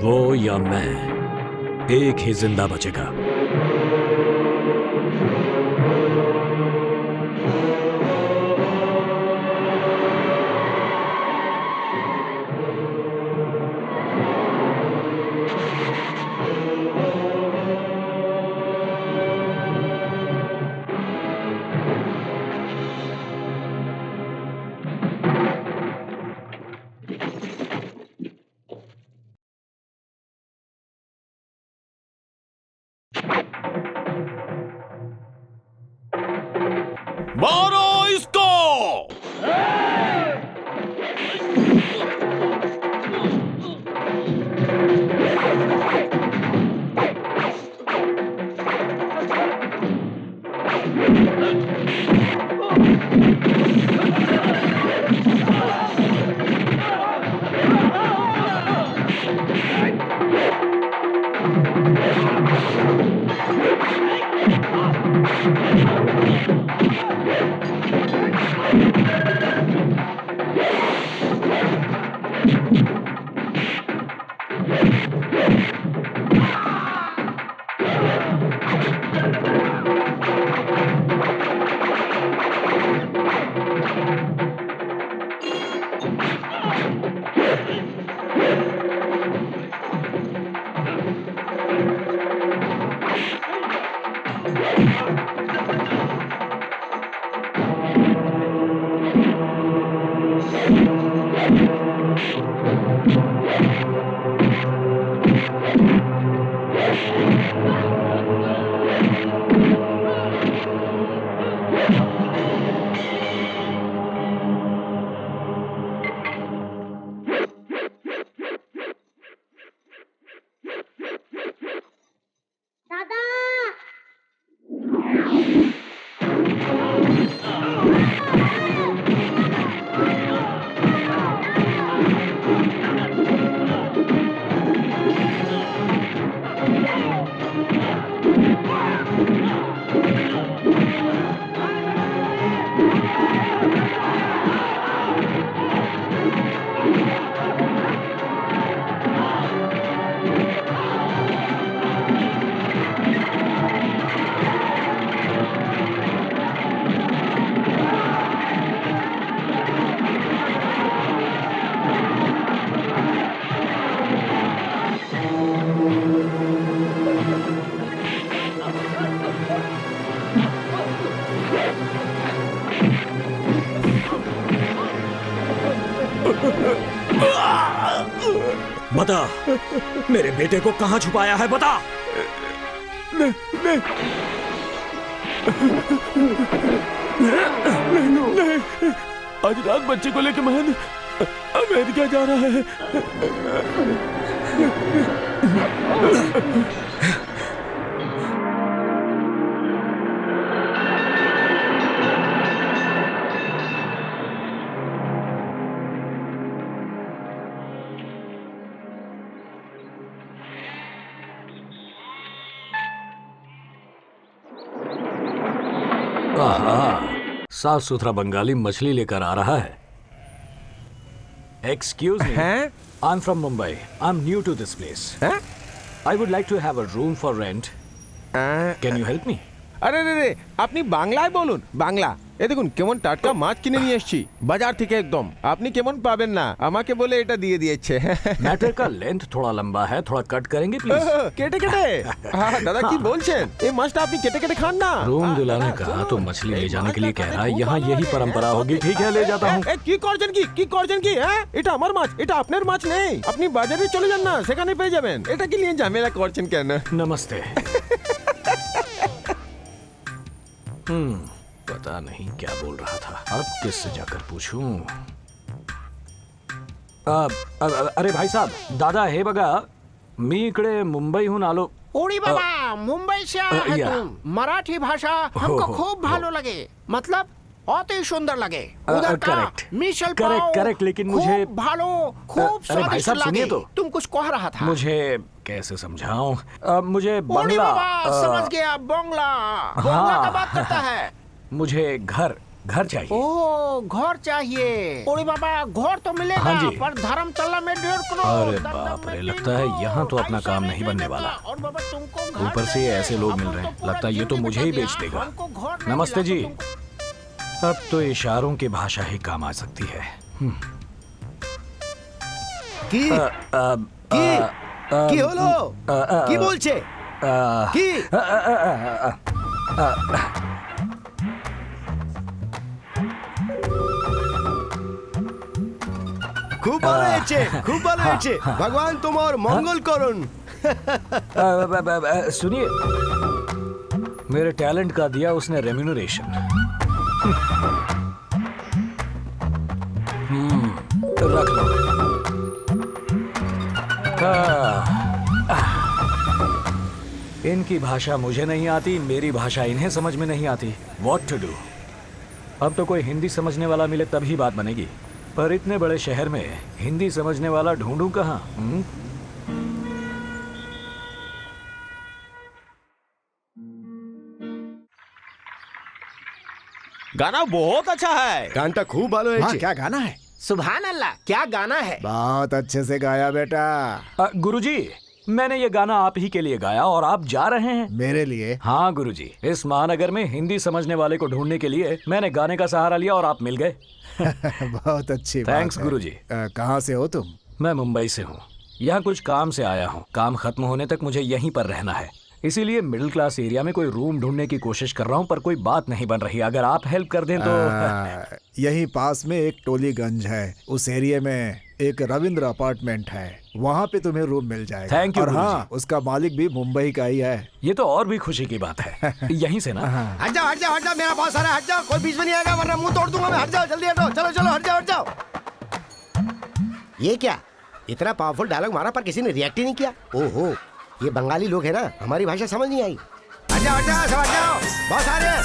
हो या मैं, एक ही जिंदा बचेगा। मारो इसको। बता, मेरे बेटे को कहां छुपाया है, बता। नहीं, आज रात बच्चे को लेकर महन अमेरिका जा रहा है। साफ सुथरा बंगाली मछली लेकर आ रहा है। Excuse me. I'm from Mumbai. I'm new to this place. I would like to have a room for rent. Can you help me? আরে রে রে, আপনি বাংলায় বলুন। বাংলা। এই দেখুন কেমন টাটকা মাছ কিনে নিয়ে এসেছি বাজার থেকে একদম। আপনি কেমন পাবেন না, আমাকে বলে এটা দিয়ে দিয়েছে। मैटर का लेंथ थोड़ा लंबा है, थोड़ा कट करेंगे प्लीज। কেটে কেটে? দাদা কি বলছেন? এই মাছটা আপনি কেটে কেটে খান না। रूम दिलाने का तो मछली ले जाने के लिए कह रहा है। यहाँ यही परंपरा होगी। ठीक है, ले जाता हूँ। কি করছেন কি? কি করছেন কি? হ্যাঁ, এটা আমার মাছ, এটা আপনার মাছ নেই। আপনি বাজারে চলে যান না, সেখানে পেয়ে যাবেন। এটা কি নিয়ে ঝামেলা করছেন কেন? नमस्ते। पता नहीं क्या बोल रहा था। अब किससे जाकर पूछूं? अरे भाई साहब, दादा हे बघा, मी इकडे मुंबईहून आलो। ओडी बाबा, मुंबई से आया है या। तुम। मराठी भाषा हमको खूब भालो लगे, मतलब बहुत ही सुंदर लगे। उधर का correct. मिसल Correct, पाव correct, लेकिन मुझे- खूब भालो, खूब अरे भाई स्वादिष्ट साहब, सुनिए लगे। तो। तुम कुछ कह रहा था। मुझे कैसे समझाऊं? मुझे ओडी बंगला बाबा, समझ गया, बंगला। बंगला हाँ। का बात करता है। मुझे घर घर चाहिए। ओ घर चाहिए। ओरे बाबा घर तो मिलेगा, हाँ जी। पर धर्मतला में 1.5 करोड़। अरे बाप रे, लगता है यहाँ तो अपना काम नहीं बनने वाला। और बाबा तुमको घर ऊपर से चाहिए। ऐसे लोग मिल अब रहे हैं, तो पूरा लगता है ये तो दिल्ली मुझे ही बता बेच दिया। देगा। हमको घर नहीं नमस्ते मिला जी। तो तुमको- अब तो इशारों की भाषा ही काम आ सकती है। কি কি কি হলো কি বলছে কি খুব ভালো হয়েছে খুব ভালো হয়েছে ভগবান তোমার মঙ্গল করুন सुनिए, मेरे टैलेंट का दिया उसने रेम्यूनरेशन। रख लो। इनकी भाषा मुझे नहीं आती, मेरी भाषा इन्हें समझ में नहीं आती। What to do? अब तो कोई हिंदी समझने वाला मिले तभी बात बनेगी, पर इतने बड़े शहर में हिंदी समझने वाला ढूंढूं कहाँ? गाना बहुत अच्छा है। গানটা খুব ভালো হয়েছে क्या गाना है? सुभान अल्लाह, क्या गाना है। बहुत अच्छे से गाया बेटा। गुरुजी, मैंने ये गाना आप ही के लिए गाया और आप जा रहे हैं। मेरे लिए? हाँ गुरुजी, इस महानगर में हिंदी समझने वाले को ढूंढने के लिए मैंने गाने का सहारा लिया और आप मिल गए। बहुत अच्छी बात थैंक्स है। गुरुजी। कहाँ से हो तुम? मैं मुंबई से हूँ, यहाँ कुछ काम से आया हूँ। काम खत्म होने तक मुझे यहीं पर रहना है, इसीलिए मिडिल क्लास एरिया में कोई रूम ढूंढने की कोशिश कर रहा हूँ, पर कोई बात नहीं बन रही। अगर आप हेल्प कर दें तो। यहीं पास में एक टोलीगंज है, उस एरिया में एक रविंद्र अपार्टमेंट है, वहाँ पे तुम्हें रूम मिल जाएगा। Thank you, और गुरुजी। हाँ, उसका मालिक भी मुंबई का ही है। ये तो और भी खुशी की बात है। यहीं से ना। हट जाओ हट जाओ हट जाओ मेरा बहुत सारा हट जाओ कोई बीच में नहीं आएगा वरना मुंह तोड़ दूंगा मैं हट जाओ जल्दी हटो चलो चलो हट जाओ हट जाओ ये क्या इतना पावरफुल डायलॉग मारा पर किसी ने रिएक्ट ही नहीं किया ओहो ये बंगाली लोग हैं ना हमारी भाषा समझ नहीं आई हट जाओ सब हट जाओ बहुत सारे हैं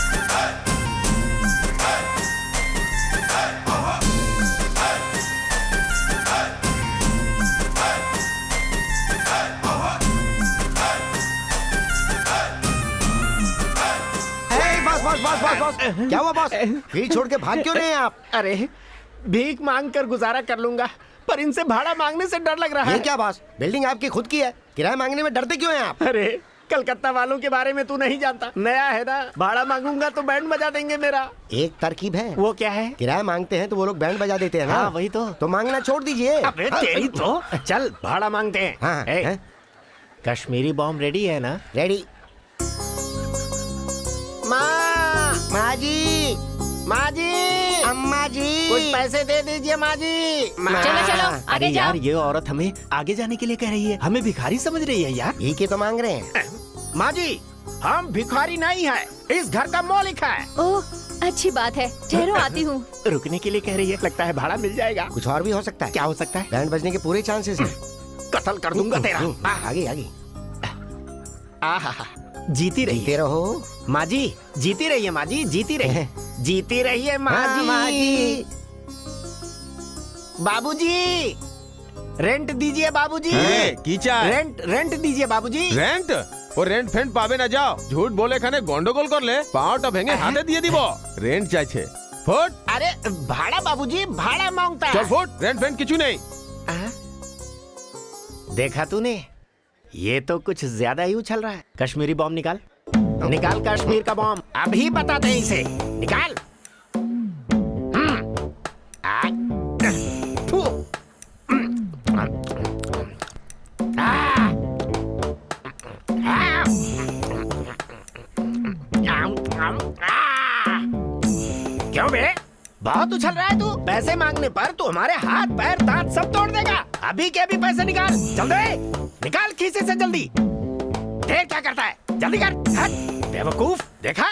बॉस क्या हुआ बॉस फ्री छोड़ के भाग क्यों रहे हैं आप अरे भीख मांग कर गुजारा कर लूंगा, पर इनसे भाड़ा मांगने से डर लग रहा ये है। क्या बॉस बिल्डिंग आपकी खुद की है किराया मांगने में डरते क्यों हैं आप अरे कलकत्ता वालों के बारे में तू नहीं जानता, नया है ना, भाड़ा मांगूंगा तो बैंड बजा देंगे मेरा। एक तरकीब है वो क्या है? किराया मांगते हैं तो वो लोग बैंड बजा देते हैं ना हाँ, वही तो मांगना छोड़ दीजिए अबे तेरी तो चल भाड़ा मांगते हैं। हाँ, ए, हाँ। कश्मीरी बॉम्ब रेडी है ना? रेडी माँ जी माँ जी, अम्मा जी कुछ पैसे दे दीजिए माँ जी। चलो चलो अरे आगे यार, जाओ। ये औरत हमें आगे जाने के लिए कह रही है, हमें भिखारी समझ रही है यार। भीख ही तो मांग रहे हैं माँ जी, हम भिखारी नहीं है, इस घर का मालिक है। ओह अच्छी बात है, ठहरो आती हूँ। रुकने के लिए कह रही है, लगता है भाड़ा मिल जाएगा। कुछ और भी हो सकता है क्या हो सकता है? बैंड बजने के पूरे चांसेस हैं कत्ल कर दूंगा तेरा। आगे आगे आहा, जीती रही जीते है रहो माँ जी, जीती रही है माँ जी, जीती रही है, जीती रही है माँ हाँ, माँ जी। जी। बाबूजी रेंट दीजिए बाबूजी। की चाय रेंट दीजिए बाबूजी। रेंट और रेंट फेंट पावे ना जाओ झूठ बोले खाने गंडगोल कर ले पाँवटा भेंगे हाथे दिए दिबो रेंट चाइछे फुट अरे भाड़ा बाबूजी, भाड़ा मांगता है। चल फुट रेंट फेंट किचु नहीं हाँ? देखा तूने, ये तो कुछ ज्यादा ही उछल रहा है। कश्मीरी बॉम्ब निकाल, निकाल कश्मीर का बॉम्ब, अभी बताते हैं इसे, निकाल। आ, फू, आ, क्यों बे, बहुत उछल रहा है तू। पैसे मांगने पर तू हमारे हाथ पैर दांत सब तोड़ देगा। अभी के अभी पैसे निकाल, जल्दी निकाल खीसे से जल्दी। देख क्या करता है, जल्दी कर। हट बेवकूफ, देखा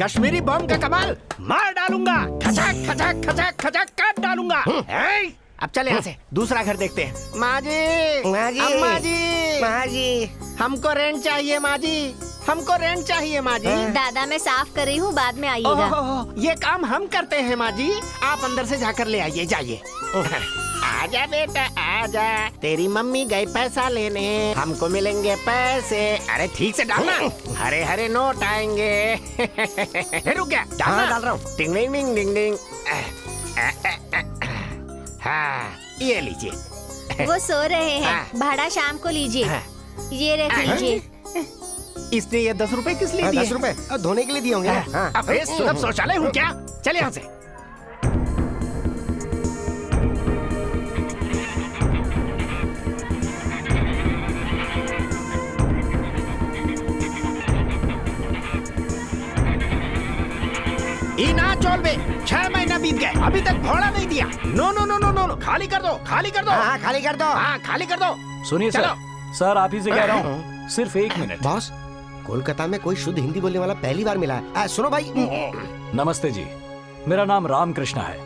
कश्मीरी बम का कमाल, मार डालूंगा, खचक खचक खचक खचक काट डालूंगा। ए, अब चल यहाँ से दूसरा घर देखते हैं। माँ जी, माँ जी, अम्मा जी, माँ जी हमको रेंट चाहिए माँ जी, हमको रेंट चाहिए माँ जी। दादा मैं साफ कर रही हूँ, बाद में आइएगा। ओहो, ये काम हम करते हैं माँ जी, आप अंदर से जाकर ले आइए, जाइए। आजा बेटा आजा, तेरी मम्मी गई पैसा लेने, हमको मिलेंगे पैसे। अरे ठीक से डालना, हरे हरे नोट आएंगे। रुक गया, हाँ, डाल रहा हूँ। टिंग डिंग डिंग डिंग डिंग। हाँ, ये लीजिए। वो सो रहे हाँ। हैं, भाड़ा शाम को लीजिए। हाँ। ये रख लीजिए। इसने ये 10 रुपए किस लिए हाँ, दिए? 10 रुपए धोने के लिए दिए होंगे ना। हाँ। अबे सुलभ शौचालय हूँ क्या? चल यहाँ से। ई ना चोल बे, 6 महीना बीत गए, अभी तक भोड़ा नहीं दिया। No no no no no no, खाली कर दो, खाली कर दो। हाँ हाँ, खाली कर दो। हाँ, खाली कर दो। सुनिए सर, चलो। सर आप ही से कह रहा हूँ, सिर्फ 1 मिनट। बॉस, कोलकाता में कोई शुद्ध हिंदी बोलने वाला पहली बार मिला है। सुनो भाई। नमस्ते जी, मेरा नाम राम कृष्णा है।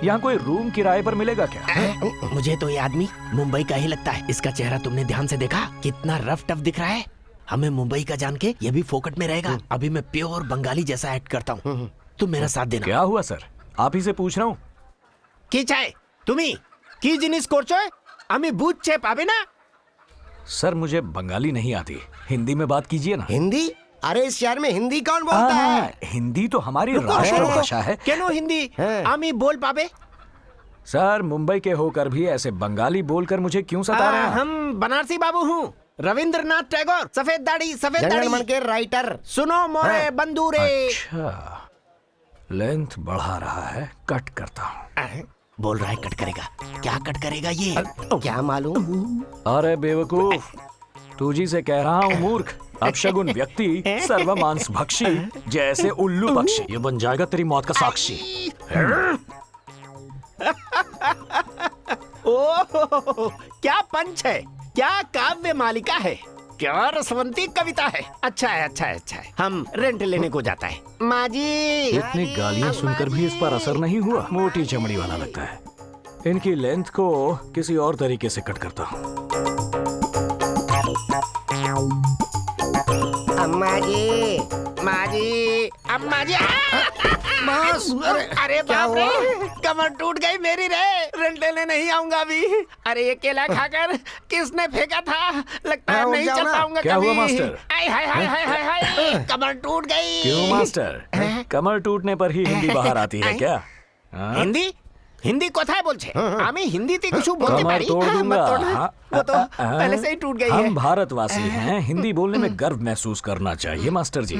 यहाँ कोई रूम किराए पर मिलेगा क्या? मुझे तो ये आदमी मुंबई का ही लगता है। इसका चेहरा तुमने ध्यान से देखा? कितना रफ टफ दिख रहा है। हमें मुंबई का जान के ये भी फोकट में रहेगा। अभी मैं प्योर बंगाली जैसा एक्ट करता हूँ, तुम मेरा साथ देना। क्या हुआ सर, आप ही से पूछ रहा हूँ। কি চাই তুমি? কি জিনিস করছো? আমি বুঝতে পাবে না? सर मुझे बंगाली नहीं आती, हिंदी में बात कीजिए ना। हिंदी? अरे इस शहर में हिंदी कौन बोलता है? हिंदी तो हमारी रुको, राष्ट्रभाषा है। কেন হিন্দি? হ্যাঁ। আমি बोल पाबे? सर मुंबई के होकर भी ऐसे बंगाली बोलकर मुझे क्यों सता रहे हैं? हम बनारसी बाबू हूँ, रविंद्रनाथ टैगोर। सफेद दाढ़ी, सफेद जनगण मन दाढ़ी। के राइटर। सुनो मोरे हाँ। बंदूरे। अच्छा, लेंथ बढ़ा रहा है, कट करता हूँ। बोल रहा है कट करेगा, क्या कट करेगा ये? क्या मालूम? अरे बेवकूफ, तुझी से कह रहा हूँ मूर्ख। अपशगुन व्यक्ति सर्वमांस भक्षी, जैसे उल्लू पक्षी। ये बन जाएगा तेरी मौत का साक्षी। ओह, क्या पंच है, क्या काव्य मालिका है, क्या रसवंती कविता है। अच्छा है, अच्छा है, अच्छा है। हम रेंट लेने को जाता है। माँ जी। इतनी गालियां सुनकर भी इस पर असर नहीं हुआ। मोटी चमड़ी वाला लगता है। इनकी लेंथ को किसी और तरीके से कट करता हूँ। अम्मा जी, माँ जी, अम्मा जी। बॉस, अरे क्या बाप रे, कमर टूट गई मेरी रे। रेंट लेने नहीं आऊंगा अभी। अरे ये केला खाकर किसने फेंका था? लगता है हाँ, नहीं जाओ चल ना। पाऊंगा क्या कभी। हुआ मास्टर? आय हाय हाय हाय हाय हाय, कमर टूट गई। क्यों मास्टर, कमर टूटने पर ही हिंदी बाहर आती है क्या? हाँ? हिंदी हिंदी कोথায় বলছে? আমি হিন্দিতে কিছু বলতে कमर পারি। तोड़ हाँ, दूंगा। मत तोड़। हाँ, वो तो हाँ, पहले से ही टूट गई है। हम भारतवासी हैं, हिंदी बोलने में गर्व महसूस करना चाहिए मास्टर जी।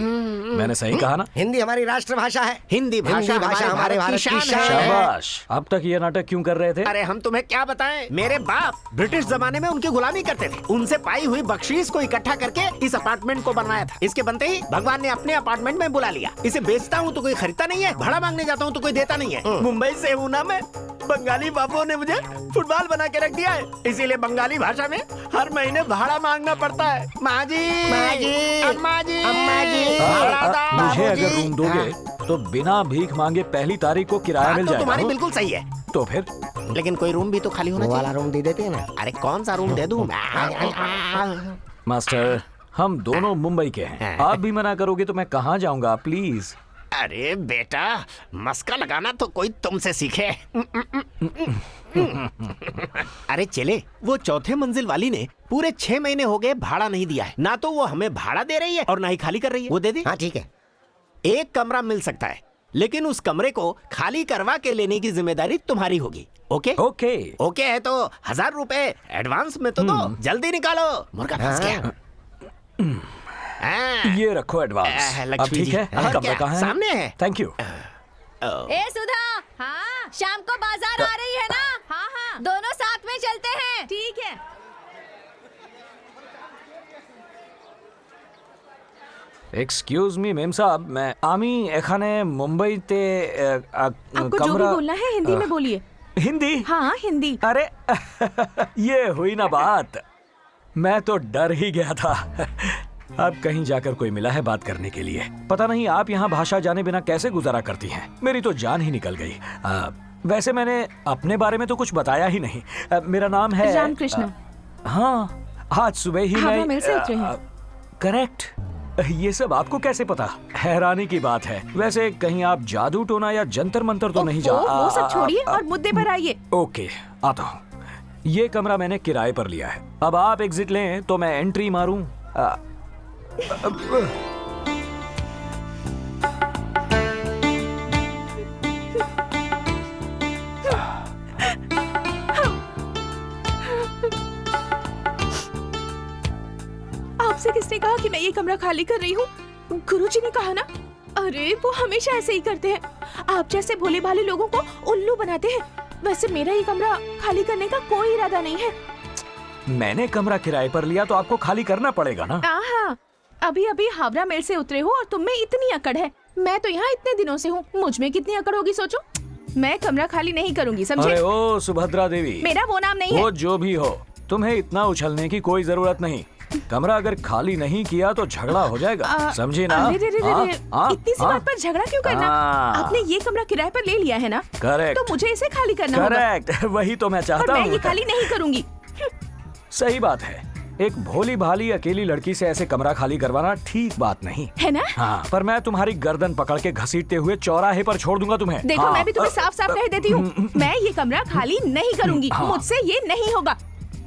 मैंने सही कहा ना? हिंदी हमारी राष्ट्रभाषा है। हिंदी भाषा हमारे भारत की शान है। शाबाश। अब तक ये नाटक क्यों कर रहे थे? अरे हम तुम्हें क्या बताएं, मेरे बाप ब्रिटिश जमाने में उनकी गुलामी करते थे। उनसे पाई हुई बख्शीश को इकट्ठा करके इस अपार्टमेंट को बनवाया था। इसके बनते ही भगवान ने अपने अपार्टमेंट में बुला लिया। इसे बेचता हूँ तो कोई खरीदता नहीं है, भाड़ा मांगने जाता हूँ तो कोई देता नहीं है। मुंबई से हूँ ना मैं, बंगाली बाबुओं ने मुझे फुटबॉल बना के रख दिया है। इसीलिए बंगाली भाषा में हर महीने भाड़ा मांगना पड़ता है। माँ जी, माँ जी, अम्मा जी, अम्मा जी, भाड़ा दो। मुझे बाबूजी। अगर रूम दोगे तो बिना भीख मांगे पहली तारीख को किराया बात मिल तो जाएगा। तुम्हारी बिल्कुल सही है, तो फिर लेकिन कोई रूम भी तो खाली होना वो चाहिए। वाला रूम दे देते हैं ना। अरे कौन सा रूम दे दूं? मास्टर, हम दोनों मुंबई के हैं। आप भी मना करोगे तो मैं कहाँ जाऊंगा? प्लीज। अरे बेटा, मस्का लगाना तो कोई तुमसे सीखे। अरे चले, वो चौथे मंजिल वाली ने पूरे 6 महीने हो गए भाड़ा नहीं दिया है। ना तो वो हमें भाड़ा दे रही है और ना ही खाली कर रही है। वो दे दे। हाँ ठीक है। एक कमरा मिल सकता है, लेकिन उस कमरे को खाली करवा के लेने की जिम्मेदारी तुम्हारी होगी। ओके? ओके। ओके है तो 1000 रुपए एडवांस में तो दो। जल्दी निकालो, मुर्गा फंस गया। हाँ। ये रखो एडवांस। अब लक्ष्मी ठीक जी। है? और कमरा क्या? कहाँ है? सामने है। Thank you. ए सुधा, हाँ शाम को बाजार आ रही है ना? हाँ हाँ, दोनों साथ में चलते हैं। ठीक है। एक्सक्यूज मी मेम साहब, मैं आमी एखाने मुंबई ते आपको जो भी बोलना है हिंदी में बोलिए। हिंदी? हाँ हिंदी। अरे ये हुई ना बात, मैं तो डर ही गया था। अब कहीं जाकर कोई मिला है बात करने के लिए। पता नहीं आप यहाँ भाषा जाने बिना कैसे गुजारा करती हैं। मेरी तो जान ही निकल गई। वैसे मैंने अपने बारे में तो कुछ बताया ही नहीं। मेरा नाम है रामकृष्ण। हाँ, आज सुबह ही हवा मैं मिल से उतरे हैं। करेक्ट। ये सब आपको कैसे पता? हैरानी की बात है। वैसे कहीं आप जादू टोना या जंतर मंतर तो नहीं जा? वो सब छोड़िए और मुद्दे पर आइए। ओके, आता हूँ। ये कमरा मैंने किराए पर लिया है। अब आप एग्जिट लें तो मैं एंट्री मारूं। आपसे किसने कहा कि मैं ये कमरा खाली कर रही हूँ? गुरुजी ने कहा ना। अरे वो हमेशा ऐसे ही करते हैं, आप जैसे भोले भाले लोगों को उल्लू बनाते हैं। वैसे मेरा ये कमरा खाली करने का कोई इरादा नहीं है। मैंने कमरा किराए पर लिया तो आपको खाली करना पड़ेगा ना। हाँ, अभी अभी हावड़ा मेल से उतरे हो और तुम में इतनी अकड़ है। मैं तो यहाँ इतने दिनों से हूँ, मुझ में कितनी अकड़ होगी सोचो। मैं कमरा खाली नहीं करूँगी, समझे? अरे ओ सुभद्रा देवी, मेरा वो नाम नहीं है। वो जो भी हो, तुम्हें इतना उछलने की कोई जरूरत नहीं। कमरा अगर खाली नहीं किया तो झगड़ा हो जाएगा, समझी ना? अरे इतनी सी बात पर झगड़ा क्यों करना? आपने ये कमरा किराए पर ले लिया है ना? करेक्ट। तो मुझे इसे खाली करना होगा। करेक्ट, वही तो मैं चाहता और हूँ। मैं ये खाली नहीं करूँगी। सही बात है, एक भोली भाली अकेली लड़की से ऐसे कमरा खाली करवाना ठीक बात नहीं है ना? हाँ, पर मैं तुम्हारी गर्दन पकड़ के घसीटते हुए चौराहे पर छोड़ दूंगा तुम्हें। देखो हाँ, मैं भी तुम्हें साफ साफ कह देती हूँ, मैं ये कमरा खाली नहीं करूँगी। मुझसे ये नहीं होगा।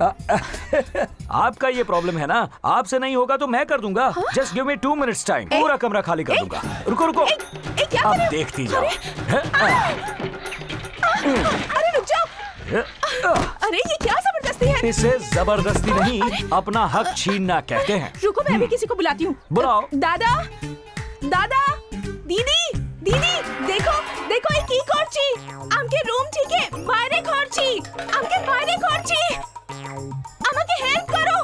आपका ये प्रॉब्लम है ना, आपसे नहीं होगा तो मैं कर दूंगा। Just give me 2 minutes time, पूरा कमरा खाली कर दूंगा। रुको रुको, क्या अब कर रहे हो? देखती जाओ। अरे रुक जाओ। अरे ये क्या जबरदस्ती है? इसे जबरदस्ती नहीं, अपना हक छीनना कहते हैं। रुको मैं अभी किसी को बुलाती हूँ। बुलाओ। दादा, दादा, दीदी, दीदी, देखो देखो ये की करची? आमके रूम ठीक है, बाहरे करची, आमके बाहरे करची। আমাকে হেল্প করো,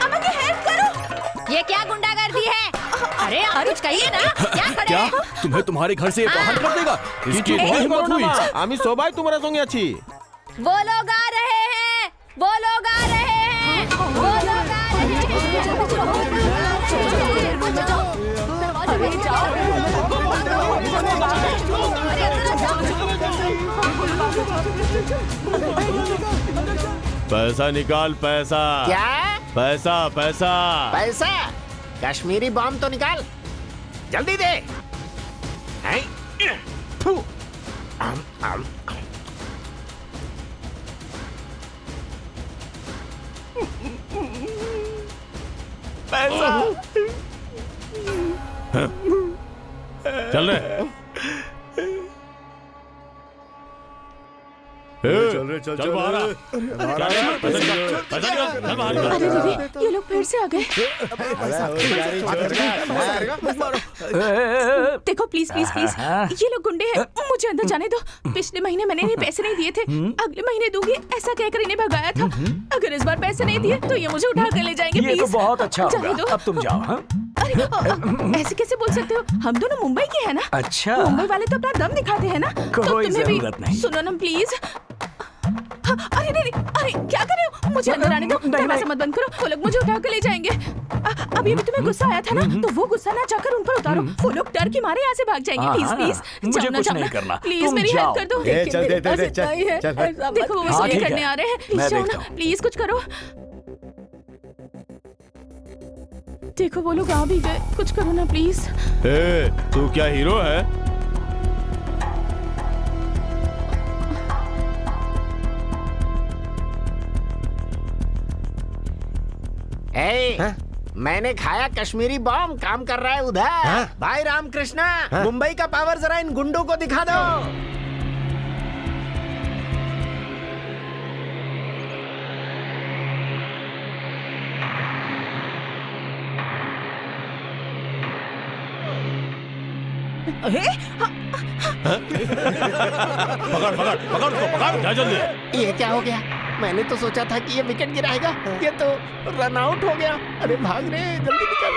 আমাকে হেল্প করো। ये क्या गुंडागर्दी है? अरे आप कुछ कहिए ना, क्या करें? क्या तुम्हें तुम्हारे घर से बाहर कर देगा? इसकी बहुत हिम्मत हुई। আমি সবাই তোমার সঙ্গে আছি। वो लोग आ रहे हैं, वो लोग आ रहे हैं, वो लोग आ रहे हैं। पैसा निकाल, पैसा। क्या? पैसा पैसा। पैसा? कश्मीरी बम तो निकाल, जल्दी दे। हैं? फू। आम, आम। पैसा। चल रहे चल बाहर आ। अरे दीदी, ये लोग फिर से आ गए। देखो प्लीज प्लीज प्लीज, ये लोग गुंडे हैं, मुझे अंदर जाने दो। पिछले महीने मैंने इन्हें पैसे नहीं दिए थे, अगले महीने दूंगी ऐसा कहकर इन्हें भगाया था। अगर इस बार पैसे नहीं दिए तो ये मुझे उठा कर ले जाएंगे। ये तो बहुत अच्छा जाने होगा। दो। अब तुम जाओ। हाँ? अरे ऐसे कैसे बोल सकते हो? हम दोनों मुंबई के हैं ना। अच्छा। मुंबई वाले तो अपना दम दिखाते हैं ना। तो कोई तुम्हें भी जरूरत नहीं। सुनो ना प्लीज। अरे नहीं, अरे क्या कर रहे हो? मुझे अंदर आने दो, दरवाजा मत बंद करो, वो लोग मुझे उठा कर ले जाएंगे। अभी अभी तुम्हें गुस्सा आया था ना, तो वो गुस्सा ना जाकर उन पर उतारो। वो लोग डर के मारे यहाँ से भाग जाएंगे। प्लीज प्लीज मुझे कुछ नहीं करना, प्लीज तुम मेरी जाओ। हेल्प कर दो। चल दे देखो वो हाँ, वसूली ठीक करने है। आ रहे हैं। मैं प्लीज जाओ देखता ना, हूँ। प्लीज कुछ करो। देखो वो लोग आ भी गए, कुछ करो ना प्लीज। तू क्या हीरो है? मैंने खाया कश्मीरी बम, काम कर रहा है उधर। भाई रामकृष्णा, मुंबई का पावर जरा इन गुंडों को दिखा दो। पकड़ पकड़ पकड़ उसको, पकड़, जा जल्दी। ये क्या हो गया? मैंने तो सोचा था कि ये विकेट गिराएगा, ये तो रन आउट हो गया। अरे भाग रे, जल्दी निकल।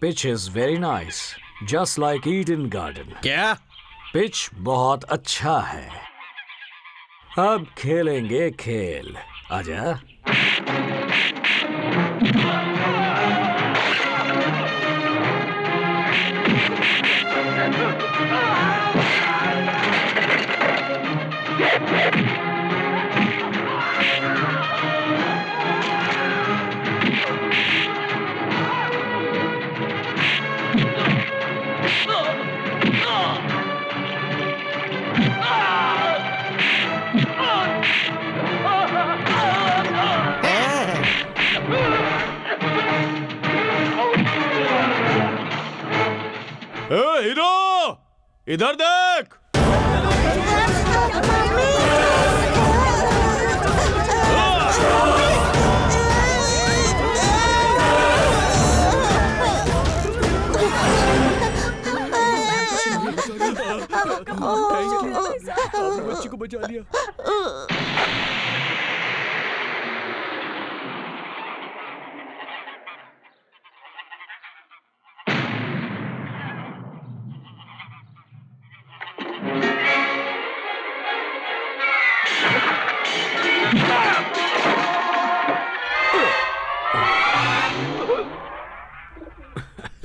Pitch is very nice, just like Eden garden. क्या? पिच बहुत अच्छा है। अब खेलेंगे खेल। आजा। ए हीरो, इधर देख। बच्ची को बचा लिया।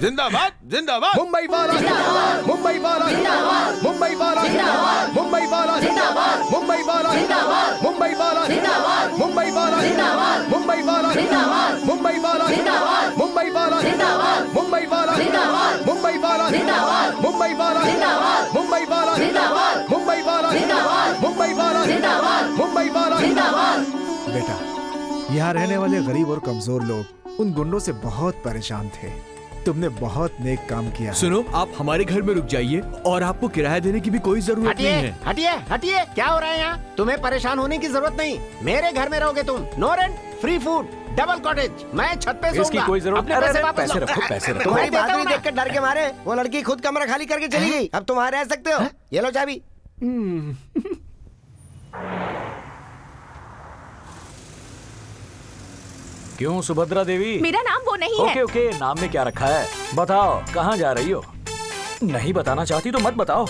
जिंदाबाद जिंदाबाद। मुंबई वाला जिंदाबाद, मुंबई वाला जिंदाबाद, मुंबई वाला जिंदाबाद, मुंबई वाला जिंदाबाद, मुंबई वाला जिंदाबाद, मुंबई वाला जिंदाबाद, मुंबई वाला जिंदाबाद, मुंबई वाला जिंदाबाद, मुंबई वाला जिंदाबाद, मुंबई वाला जिंदाबाद, मुंबई वाला जिंदाबाद, मुंबई वाला जिंदाबाद, मुंबई वाला जिंदाबाद, मुंबई वाला जिंदाबाद, मुंबई वाला जिंदाबाद, मुंबई वाला जिंदाबाद, मुंबई वाला जिंदाबाद। बेटा, यहाँ रहने वाले गरीब और कमजोर लोग उन गुंडों से बहुत परेशान थे। तुमने बहुत नेक काम किया है। सुनो, आप हमारे घर में रुक जाइए और आपको किराया देने की भी कोई जरूरत नहीं हटिए है। हटिए हटिए, क्या हो रहा है यहाँ? तुम्हें परेशान होने की जरूरत नहीं। मेरे घर में रहोगे तुम। No rent, free food, double cottage. मैं छत पे सोऊंगा। इसकी कोई जरूरत अपने नहीं। पैसे अरे, वापस पैसे लो। रखो, पैसे रखो। तुम्हारी देता हूँ बहादुरी ना। देख के डर के मारे वो लड़की खुद कमरा खाली करके चली गई। अब तुम वहाँ रह सकते हो। ये लो चाबी। क्यों सुभद्रा देवी? मेरा नाम वो नहीं है। ओके ओके, नाम में क्या रखा है? बताओ, कहाँ जा रही हो? नहीं बताना चाहती तो मत बताओ।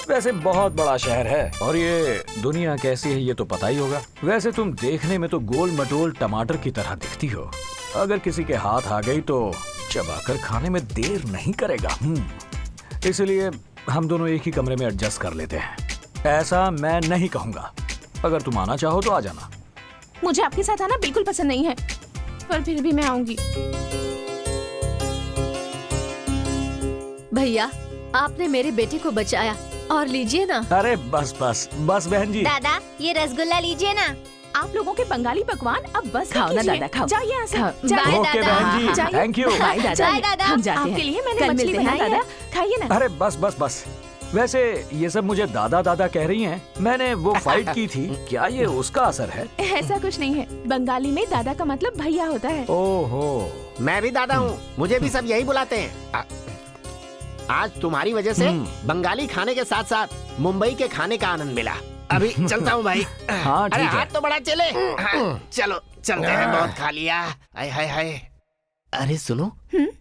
वैसे बहुत बड़ा शहर है और ये दुनिया कैसी है ये तो पता ही होगा। वैसे तुम देखने में तो गोल मटोल टमाटर की तरह दिखती हो। अगर किसी के हाथ आ गई तो चबाकर खाने में देर नहीं करेगा। इसलिए हम दोनों एक ही कमरे में एडजस्ट कर लेते हैं। ऐसा मैं नहीं कहूँगा। अगर तुम आना चाहो तो आ जाना। मुझे आपके साथ आना बिल्कुल पसंद नहीं है, पर फिर भी मैं आऊंगी। भैया, आपने मेरे बेटे को बचाया और लीजिए ना। अरे बस बस बस बहन जी। दादा, ये रसगुल्ला लीजिए ना। आप लोगों के बंगाली पकवान अब बस खाओ ना दादा, खाओ। जाइए यहाँ से। बाय ओके दादा। बहन जी, जाइए। Thank you. बाय दादा, बाय दादा। हम जाते आपके हैं। लिए मैंने कल मछली मिलते हैं बनाई है, दादा। खाइए ना। अरे बस बस बस। वैसे ये सब मुझे दादा दादा कह रही हैं। मैंने वो फाइट की थी, क्या ये उसका असर है? ऐसा कुछ नहीं है। बंगाली में दादा का मतलब भैया होता है। ओहो। मैं भी दादा हूँ, मुझे भी सब यही बुलाते हैं। आज तुम्हारी वजह से बंगाली खाने के साथ साथ मुंबई के खाने का आनंद मिला। अभी चलता हूँ भाई। हाँ, अरे ठीक है। हाथ तो बड़ा चले। हाँ, चलो चलते हैं, बहुत खा लिया। हाय हाय हाय। अरे सुनो,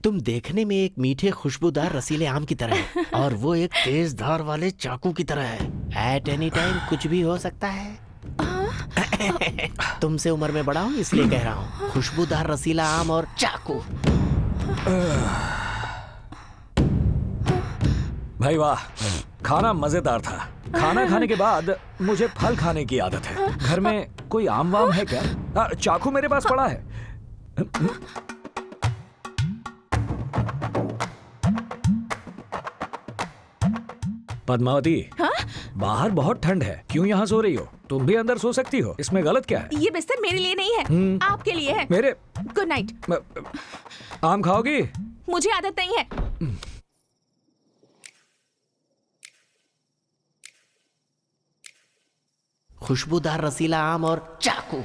तुम देखने में एक मीठे खुशबूदार रसीले आम की तरह है और वो एक तेज धार वाले चाकू की तरह है। एट एनी टाइम कुछ भी हो सकता है। तुमसे उम्र में बड़ा हूँ इसलिए कह रहा हूँ। खुशबूदार रसीला आम और चाकू। भाई वाह, खाना मजेदार था। खाना खाने के बाद मुझे फल खाने की आदत है। घर में कोई आम वाम है क्या? चाकू मेरे पास पड़ा है। पद्मावती, बाहर बहुत ठंड है, क्यों यहाँ सो रही हो? तुम भी अंदर सो सकती हो, इसमें गलत क्या है? ये बिस्तर मेरे लिए नहीं है, आपके लिए है। मेरे गुड नाइट। आम खाओगी? मुझे आदत नहीं है। खुशबूदार रसीला आम और चाकू।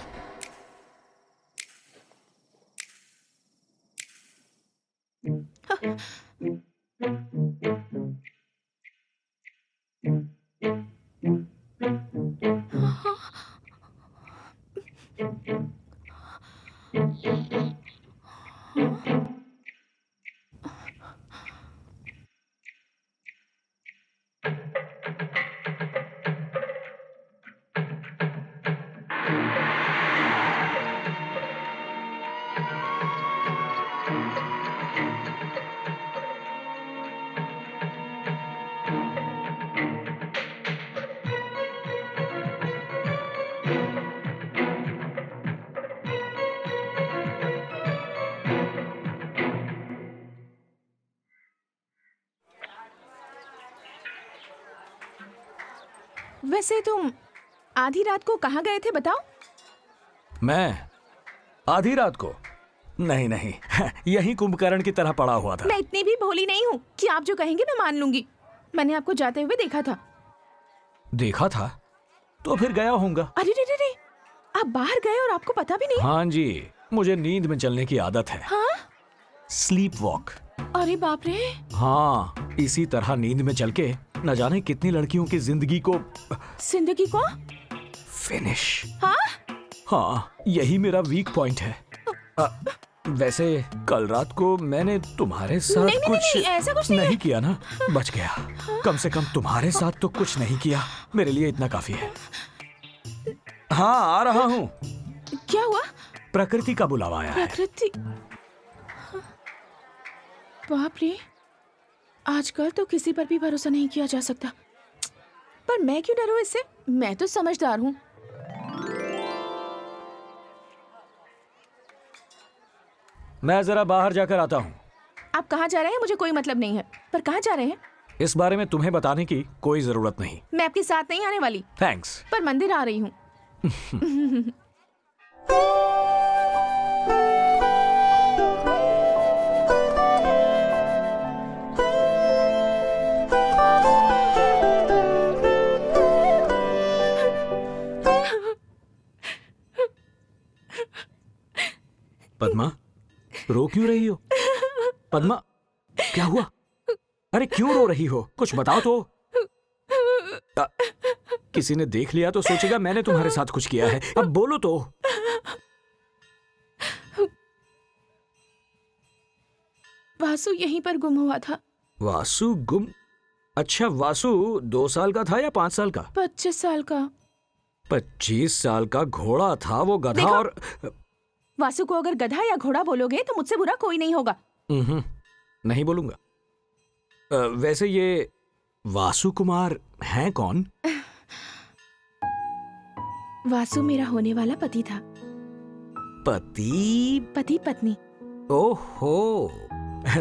वैसे तुम आधी रात को कहाँ गए थे बताओ? मैं आधी रात को? नहीं नहीं, यही कुंभकर्ण की तरह पड़ा हुआ था। मैं इतनी भी भोली नहीं हूँ कि आप जो कहेंगे मैं मान लूंगी। मैंने आपको जाते हुए देखा था। देखा था? तो फिर गया होऊंगा। अरे रे रे रे, आप बाहर गए और आपको पता भी नहीं? हाँ जी, मुझे नींद में चलने की आदत है। हाँ? Sleep walk. अरे बाप रे। हाँ, इसी तरह नींद में चल के न जाने कितनी लड़कियों की जिंदगी को फिनिश। हाँ? हाँ, यही मेरा वीक पॉइंट है। वैसे कल रात को मैंने तुम्हारे साथ नहीं, कुछ नहीं, ऐसा कुछ नहीं नहीं है। किया ना, बच गया। कम से कम तुम्हारे साथ तो कुछ नहीं किया, मेरे लिए इतना काफी है। हाँ, आ रहा हूँ। क्या हुआ? प्रकृति का बुलावा आया है। प्रकृति? बाप रे, आजकल तो किसी पर भी भरोसा नहीं किया जा सकता। पर मैं क्यों डरूं इससे? मैं तो समझदार हूँ। मैं जरा बाहर जाकर आता हूँ। आप कहाँ जा रहे हैं मुझे कोई मतलब नहीं है, पर कहाँ जा रहे हैं? इस बारे में तुम्हें बताने की कोई जरूरत नहीं। मैं आपके साथ नहीं आने वाली। थैंक्स। पर मंदिर आ रही हूँ। पद्मा, रो क्यों रही हो? पद्मा, क्या हुआ? अरे क्यों रो रही हो? कुछ बताओ तो। किसी ने देख लिया तो सोचेगा मैंने तुम्हारे साथ कुछ किया है। अब बोलो तो। वासु यहीं पर गुम हुआ था। वासु गुम? अच्छा, वासु 2 साल का था या 5 साल का? 25 साल का। 25 साल का घोड़ा था वो, गधा। देखो, और वासु को अगर गधा या घोड़ा बोलोगे तो मुझसे बुरा कोई नहीं होगा। नहीं बोलूंगा। वैसे ये वासु कुमार हैं कौन? वासु मेरा होने वाला पति था। पति पत्नी। ओहो,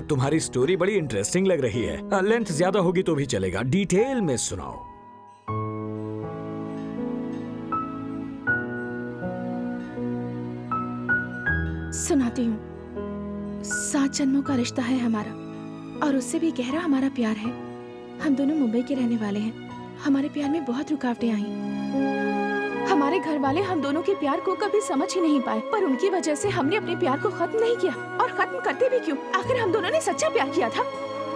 तुम्हारी स्टोरी बड़ी इंटरेस्टिंग लग रही है। लेंथ ज्यादा होगी तो भी चलेगा, डिटेल में सुनाओ। सुनाती हूँ। 7 जन्मों का रिश्ता है हमारा, और उससे भी गहरा हमारा प्यार है। हम दोनों मुंबई के रहने वाले हैं। हमारे प्यार में बहुत रुकावटें आई। हमारे घर वाले हम दोनों के प्यार को कभी समझ ही नहीं पाए, पर उनकी वजह से हमने अपने प्यार को खत्म नहीं किया। और खत्म करते भी क्यों? आखिर हम दोनों ने सच्चा प्यार किया था।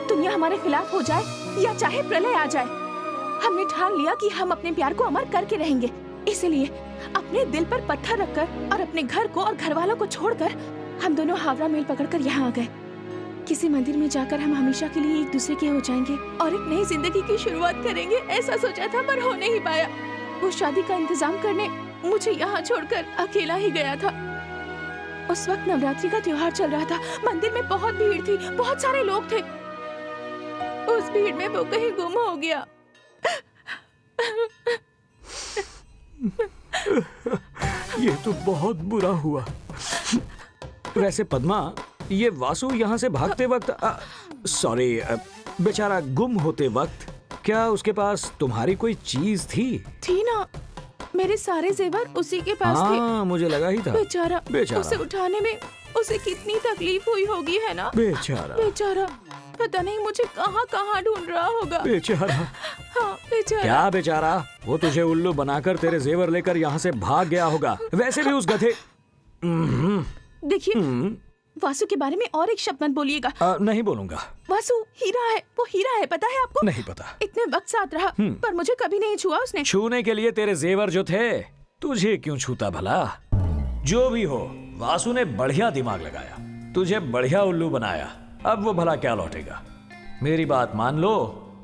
दुनिया हमारे खिलाफ हो जाए या चाहे प्रलय आ जाए, हमने ठान लिया कि हम अपने प्यार को अमर करके रहेंगे। इसलिए अपने दिल पर पत्थर रखकर और अपने घर को और घर वालों को छोड़कर हम दोनों हावड़ा मेल पकड़कर यहाँ आ गए। किसी मंदिर में जाकर हम हमेशा के लिए एक दूसरे के हो जाएंगे और एक नई जिंदगी की शुरुआत करेंगे, ऐसा सोचा था, पर हो नहीं पाया। वो शादी का इंतजाम करने मुझे यहाँ छोड़कर अकेला ही गया था। उस वक्त नवरात्रि का त्योहार चल रहा था। मंदिर में बहुत भीड़ थी, बहुत सारे लोग थे। उस भीड़ में वो कहीं गुम हो गया। ये तो बहुत बुरा हुआ। वैसे पद्मा, ये वासु यहाँ से भागते वक्त, सॉरी, बेचारा गुम होते वक्त, क्या उसके पास तुम्हारी कोई चीज थी? थी ना, मेरे सारे जेवर उसी के पास थे। मुझे लगा ही था। बेचारा, बेचारा। उसे उठाने में उसे कितनी तकलीफ हुई होगी, है ना? बेचारा। बेचारा, पता नहीं मुझे कहाँ कहाँ ढूंढ रहा होगा। बेचारा। हाँ, बेचारा। क्या बेचारा? वो तुझे उल्लू बनाकर तेरे जेवर लेकर यहाँ से भाग गया होगा। वैसे भी उस गधे। देखिए, वासु के बारे में और एक शब्द मत बोलिएगा। नहीं बोलूंगा। वासु हीरा है, वो हीरा है, पता है आपको? नहीं पता। इतने वक्त साथ रहा, पर मुझे कभी नहीं छुआ उसने। छूने के लिए तेरे जेवर जो थे, तुझे क्यों छूता भला? जो भी हो, वासु ने बढ़िया दिमाग लगाया, तुझे बढ़िया उल्लू बनाया। अब वो भला क्या लौटेगा? मेरी बात मान लो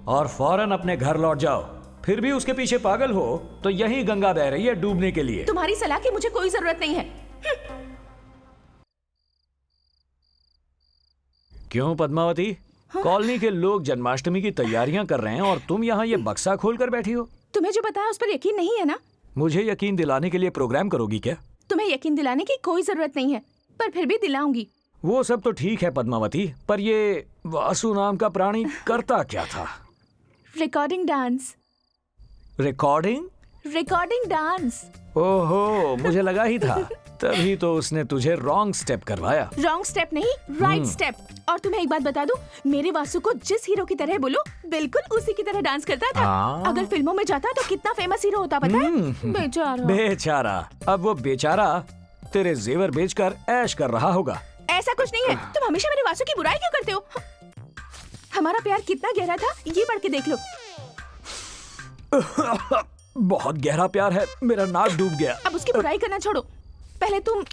और फौरन अपने घर लौट जाओ। फिर भी उसके पीछे पागल हो तो यही गंगा बह रही है डूबने के लिए। तुम्हारी सलाह की मुझे कोई जरूरत नहीं है। क्यों पद्मावती? कॉलोनी के लोग जन्माष्टमी की तैयारियां कर रहे हैं और तुम यहाँ ये बक्सा खोलकर बैठी हो। तुम्हें जो बताया उस पर यकीन नहीं है ना? मुझे यकीन दिलाने के लिए प्रोग्राम करोगी क्या? तुम्हें यकीन दिलाने की कोई जरूरत नहीं है, पर फिर भी दिलाऊंगी। वो सब तो ठीक है पद्मावती, पर ये वासु नाम का प्राणी करता क्या था? Recording dance. Recording? Recording dance. ओहो, मुझे लगा ही था। तभी तो उसने तुझे रॉन्ग स्टेप करवाया। रॉन्ग स्टेप नहीं, राइट स्टेप। और तुम्हें एक बात बता दूं, मेरे वासु को जिस हीरो की तरह बोलो, बिल्कुल उसी की तरह डांस करता था। अगर फिल्मों में जाता तो कितना फेमस हीरो होता, पता है? बेचारा। बेचारा। अब वो बेचारा तेरे जेवर बेचकर ऐश कर रहा होगा। ऐसा कुछ नहीं है। तुम हमेशा मेरे वासु की बुराई क्यों करते हो? हमारा प्यार कितना गहरा था, ये पढ़ के देख लो। बहुत गहरा प्यार है, मेरा नाक डूब गया। अब उसकी बुराई करना छोड़ो, पहले तुम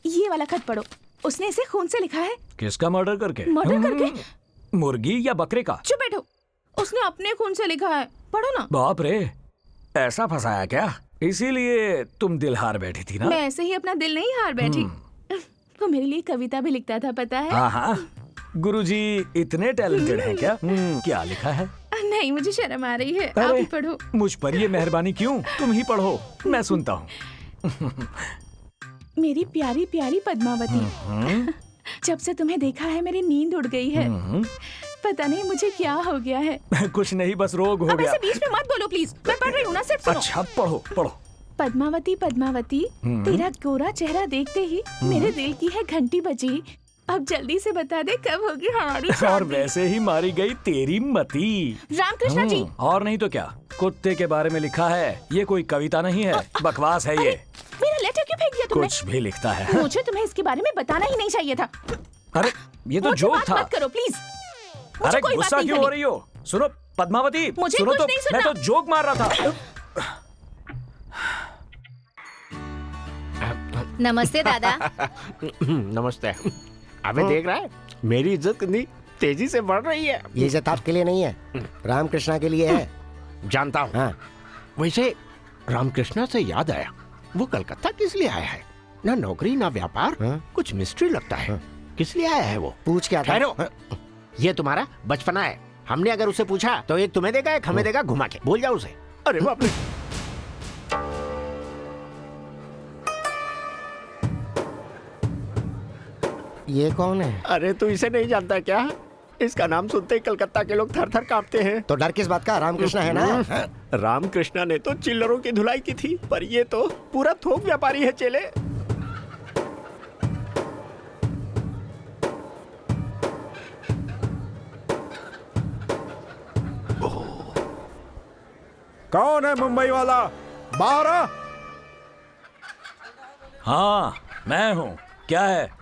ये वाला खत पढ़ो। उसने इसे खून से लिखा है। किसका मर्डर करके? मर्डर करके? मुर्गी या बकरे का? चुप बैठो। उसने अपने खून से लिखा है, पढ़ो ना। बाप रे, ऐसा फंसाया क्या? इसीलिए तुम दिल हार बैठी थी ना? मैं ऐसे ही अपना दिल नहीं हार बैठी। वो मेरे लिए कविता भी लिखता था, पता है? हाँ हाँ, गुरुजी इतने टैलेंटेड हैं क्या? क्या लिखा है? नहीं, मुझे शर्म आ रही है। आप ही पढ़ो। मुझ पर ये मेहरबानी क्यों? तुम ही पढ़ो, मैं सुनता हूँ। मेरी प्यारी प्यारी पद्मावती, जब से तुम्हें देखा है मेरी नींद उड़ गई है। पता नहीं मुझे क्या हो गया है। कुछ नहीं, बस रोग हो अब गया। ऐसे बीच में मत बोलो प्लीज, मैं पढ़ रही हूँ ना, सिर्फ सुनो। अच्छा, पढ़ो पढ़ो। पद्मावती पद्मावती, तेरा गोरा चेहरा देखते ही मेरे दिल की है घंटी बजी। अब जल्दी से बता दे कब होगी हमारी शादी। और वैसे ही मारी गई तेरी मती। रामकृष्ण जी। और नहीं तो क्या, कुत्ते के बारे में लिखा है। ये कोई कविता नहीं है, बकवास है ये। मेरा लेटर क्यों फेंक दिया तुमने? कुछ भी लिखता है। मुझे तुम्हें इसके बारे में बताना ही नहीं चाहिए था। अरे ये तो मुझसे जोक बात था। मत करो प्लीज। अरे गुस्सा क्यों हो रही हो? सुनो पद्मावती, मुझे सुनो कुछ तो, नहीं मैं सुनना। तो जोक मार रहा था। नमस्ते दादा। नमस्ते। अबे देख रहा है, मेरी इज्जत कितनी तेजी से बढ़ रही है। ये इज्जत आपके लिए नहीं है, रामकृष्णा के लिए है। जानता हूँ। हाँ। वैसे रामकृष्णा से याद आया, वो कलकत्ता किस लिए आया है? ना नौकरी ना व्यापार, कुछ मिस्ट्री लगता है। किस लिए आया है वो? पूछ क्या था? ठहरो, ये तुम्हारा बचपना है। हमने अगर उससे पूछा तो एक तुम्हें देगा, एक हमें देगा घुमा के। बोल जाओ उसे। अरे बाप रे। ये कौन है? अरे तू इसे नहीं जानता क्या? इसका नाम सुनते ही कलकत्ता के लोग थर थर कांपते हैं। तो डर किस बात का? रामकृष्णा है ना? रामकृष्णा ने तो चिल्लरों की धुलाई की थी, पर ये तो पूरा थोक व्यापारी है चेले। कौन है मुंबई वाला? बाहर आ। हाँ मैं हूँ, क्या है?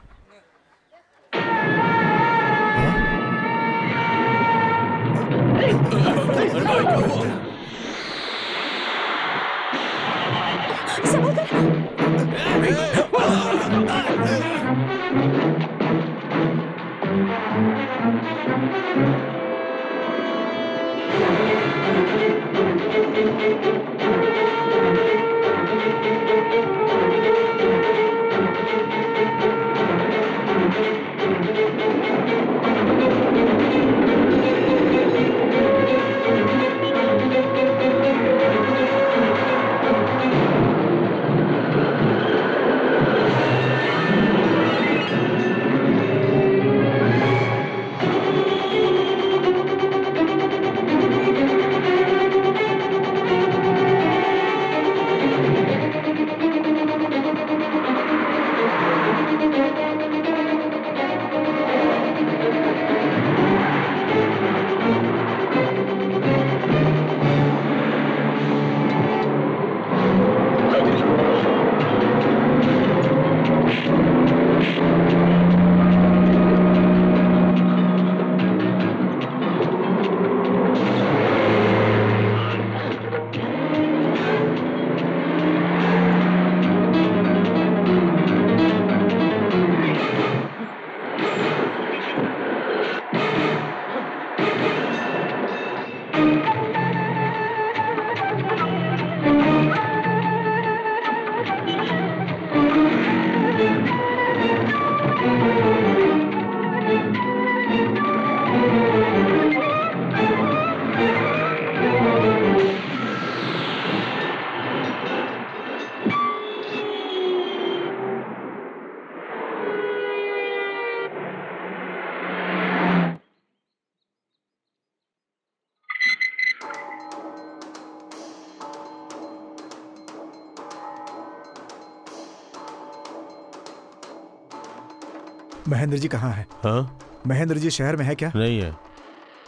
महेंद्र जी कहाँ है? हाँ? महेंद्र जी शहर में है क्या? नहीं है।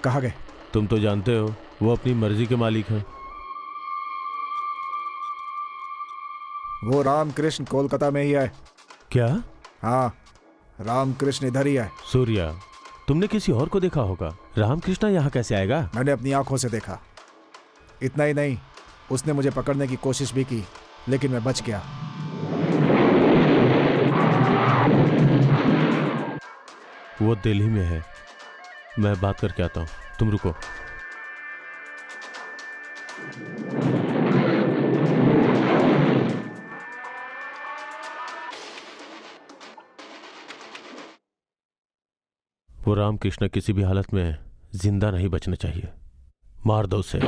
कहाँ गए? तुम तो जानते हो वो अपनी मर्जी के मालिक हैं। वो रामकृष्ण कोलकाता में ही है। क्या? हाँ, रामकृष्ण इधर ही है। सूर्या, तुमने किसी और को देखा होगा। रामकृष्ण यहाँ कैसे आएगा? मैंने अपनी आंखों से देखा। इतना ही नहीं, उसने मुझे पकड़ने की कोशिश भी की, लेकिन मैं बच गया। वो दिल्ली में है। मैं बात करके आता हूँ, तुम रुको। वो रामकृष्ण किसी भी हालत में जिंदा नहीं बचना चाहिए। मार दो उसे।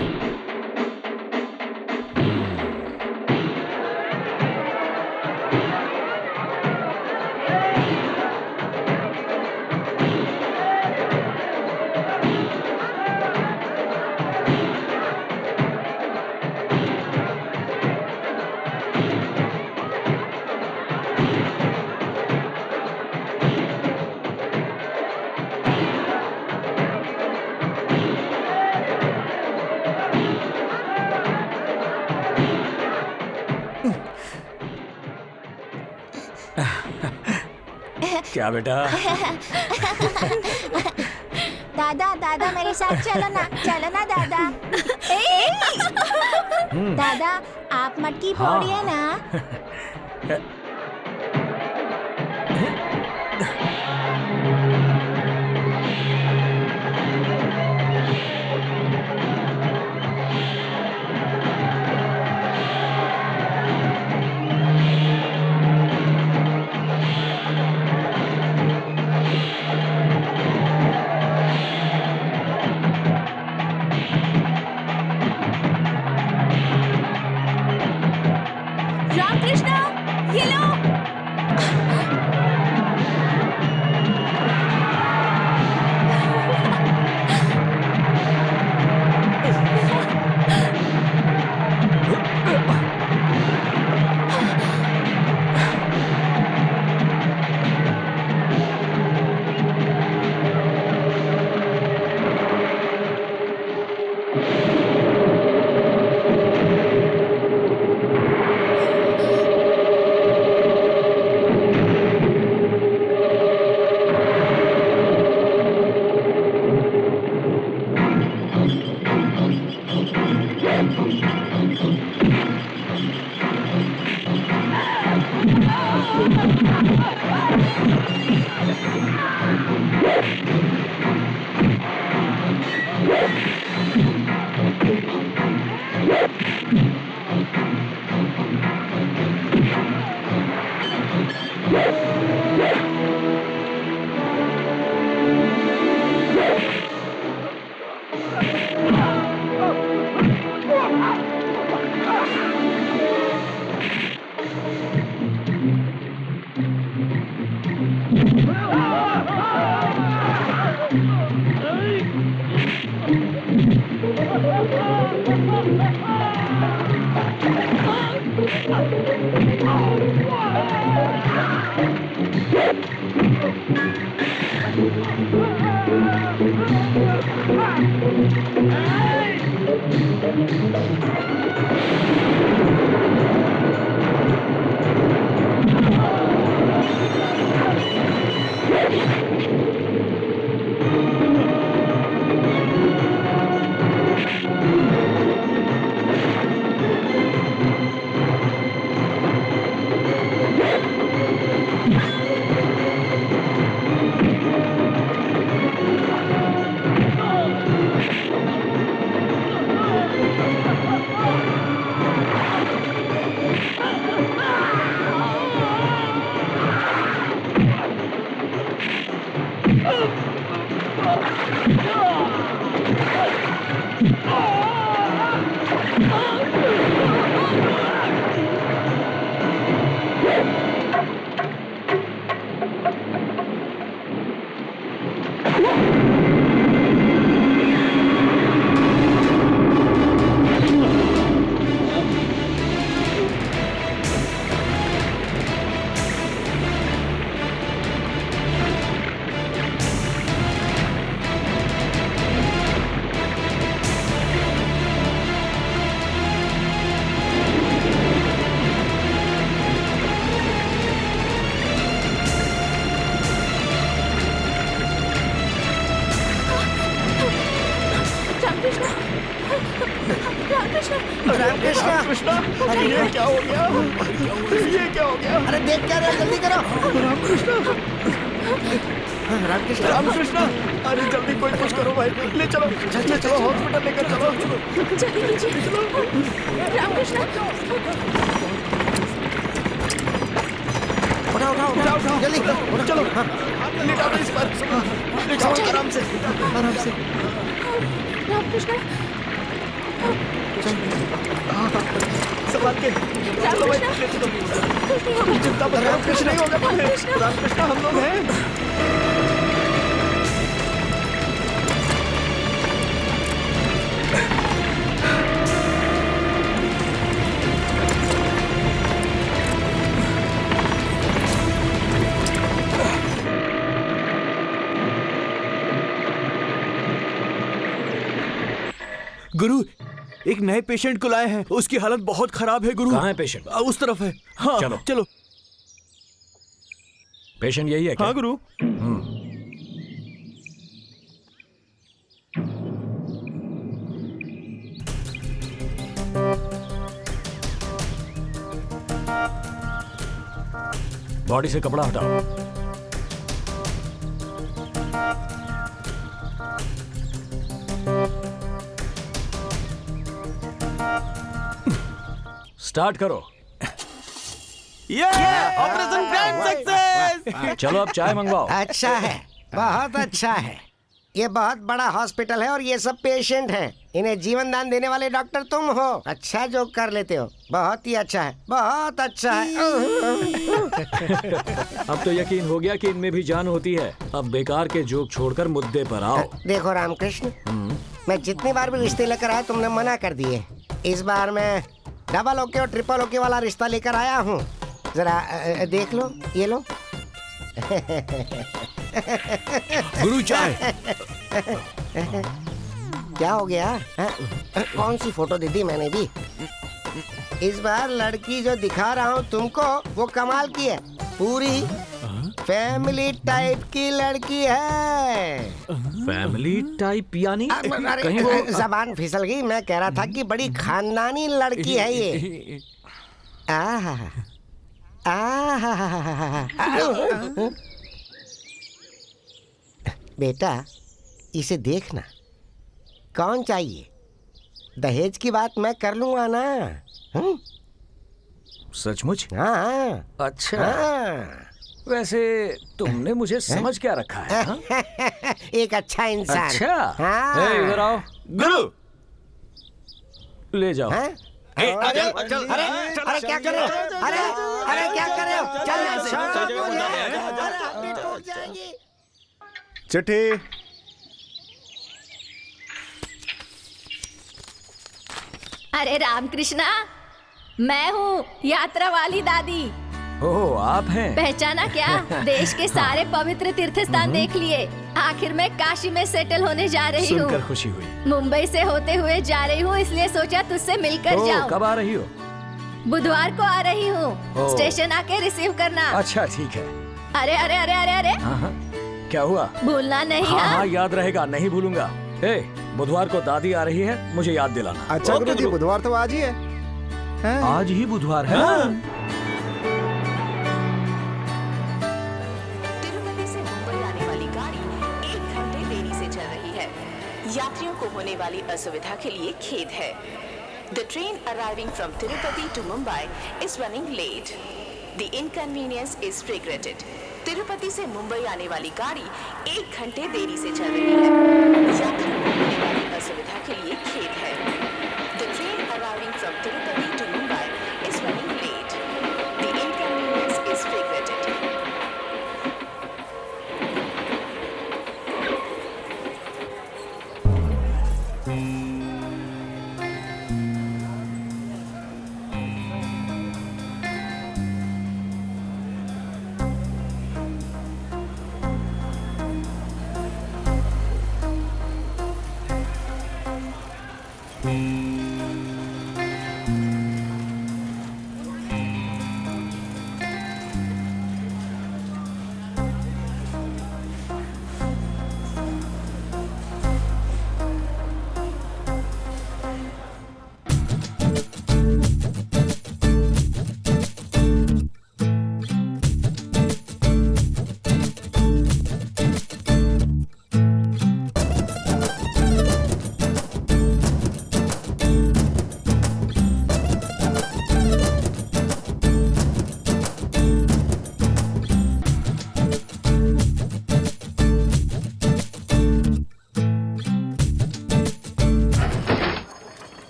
क्या बेटा? दादा दादा मेरे साथ चलो ना दादा। दादा आप मटकी फोड़िए ना। रामकृष्ण, ये लो। कृष्णा, अरे ये क्या हो गया? ये क्या हो गया? अरे देख क्या रहे हो, जल्दी करो। रामकृष्ण रामकृष्ण, अरे जल्दी कोई कुछ करो भाई, ले चलो, चलो चलो हॉस्पिटल लेकर चलो। जल्दी कीजिए। रामकृष्ण, उठाओ जल्दी चलो, लेटा दो इस पर, लेटाओ आराम से, आराम से। रामकृष्ण, संभाल के, चलो भाई, ले चलो। कुछ नहीं होगा। चिंता मत करो, कुछ नहीं होगा। रामकृष्ण। रामकृष्ण, हम लोग हैं। गुरु, एक नए पेशेंट को लाए हैं, उसकी हालत बहुत खराब है गुरु। कहाँ है पेशेंट? उस तरफ है। हाँ चलो। चलो। पेशेंट यही है क्या? हाँ गुरु। बॉडी से कपड़ा हटाओ। स्टार्ट करो। Operation grand success. चलो अब चाय मंगवाओ। अच्छा है, बहुत अच्छा है। ये बहुत बड़ा हॉस्पिटल है और ये सब पेशेंट हैं। इन्हें जीवन दान देने वाले डॉक्टर तुम हो। अच्छा जो कर लेते हो, बहुत ही अच्छा है, बहुत अच्छा है। अब तो यकीन हो गया कि इनमें भी जान होती है। अब बेकार के जोक छोड़कर मुद्दे पर आओ। देखो रामकृष्ण, मैं जितनी बार भी रिश्ते लेकर आया तुमने मना कर दिए। इस बार मैं डबल ओके और ट्रिपल ओके वाला रिश्ता लेकर आया हूँ। जरा देख लो, ये लो। गुरु चाय। क्या हो गया? कौन सी फोटो दे दी मैंने भी? इस बार लड़की जो दिखा रहा हूँ तुमको, वो कमाल की है। पूरी फैमिली टाइप की लड़की है। फैमिली टाइप यानी कहीं वो अरे जबान फिसल गई। मैं कह रहा था कि बड़ी खानदानी लड़की है ये। आहा, आहा। बेटा इसे देखना, कौन चाहिए? दहेज की बात मैं कर लूंगा ना। सचमुच? हाँ अच्छा। हाँ। वैसे तुमने मुझे समझ क्या रखा है? हाँ? एक अच्छा इंसान। अच्छा। हाँ। ए, इधर आओ। गुरु, ले जाओ। हाँ? अरे अरे क्या कर रहे हो? अरे क्या कर रहे हो? चल अरे टूट जाएंगी। चिट्ठी। अरे रामकृष्णा, मैं हूँ यात्रा वाली दादी। ओह, आप हैं? पहचाना क्या? देश के सारे पवित्र तीर्थ स्थान देख लिए। आखिर मैं काशी में सेटल होने जा रही हूँ। सुनकर खुशी हुई। मुंबई से होते हुए जा रही हूँ, इसलिए सोचा तुझसे मिलकर ओह, जाऊँ। कब आ रही हो? बुधवार को आ रही हूँ। ओह। स्टेशन आके रिसीव करना। अच्छा ठीक है। अरे अरे अरे अरे अरे, हाँ हाँ, क्या हुआ? भूलना नहीं। हाँ हाँ हाँ, याद रहेगा, नहीं भूलूंगा। ए, बुधवार को दादी आ रही है, मुझे याद दिलाना। अच्छा ओके, गुरु जी, गुरु। बुधवार तो आज ही है। हाँ। आज ही बुधवार है। तिरुपति से मुंबई आने वाली गाड़ी 1 घंटे देरी से चल रही है। यात्रियों को होने वाली असुविधा के लिए खेद है। The train arriving from Tirupati to Mumbai is running late. The inconvenience is regretted. Tirupati से मुंबई आने वाली गाड़ी 1 घंटे देरी से चल रही है। यात्रियों को होने वाली असुविधा के लिए खेद है। The train arriving from Tirupati to Mumbai is running late. The inconvenience is regretted.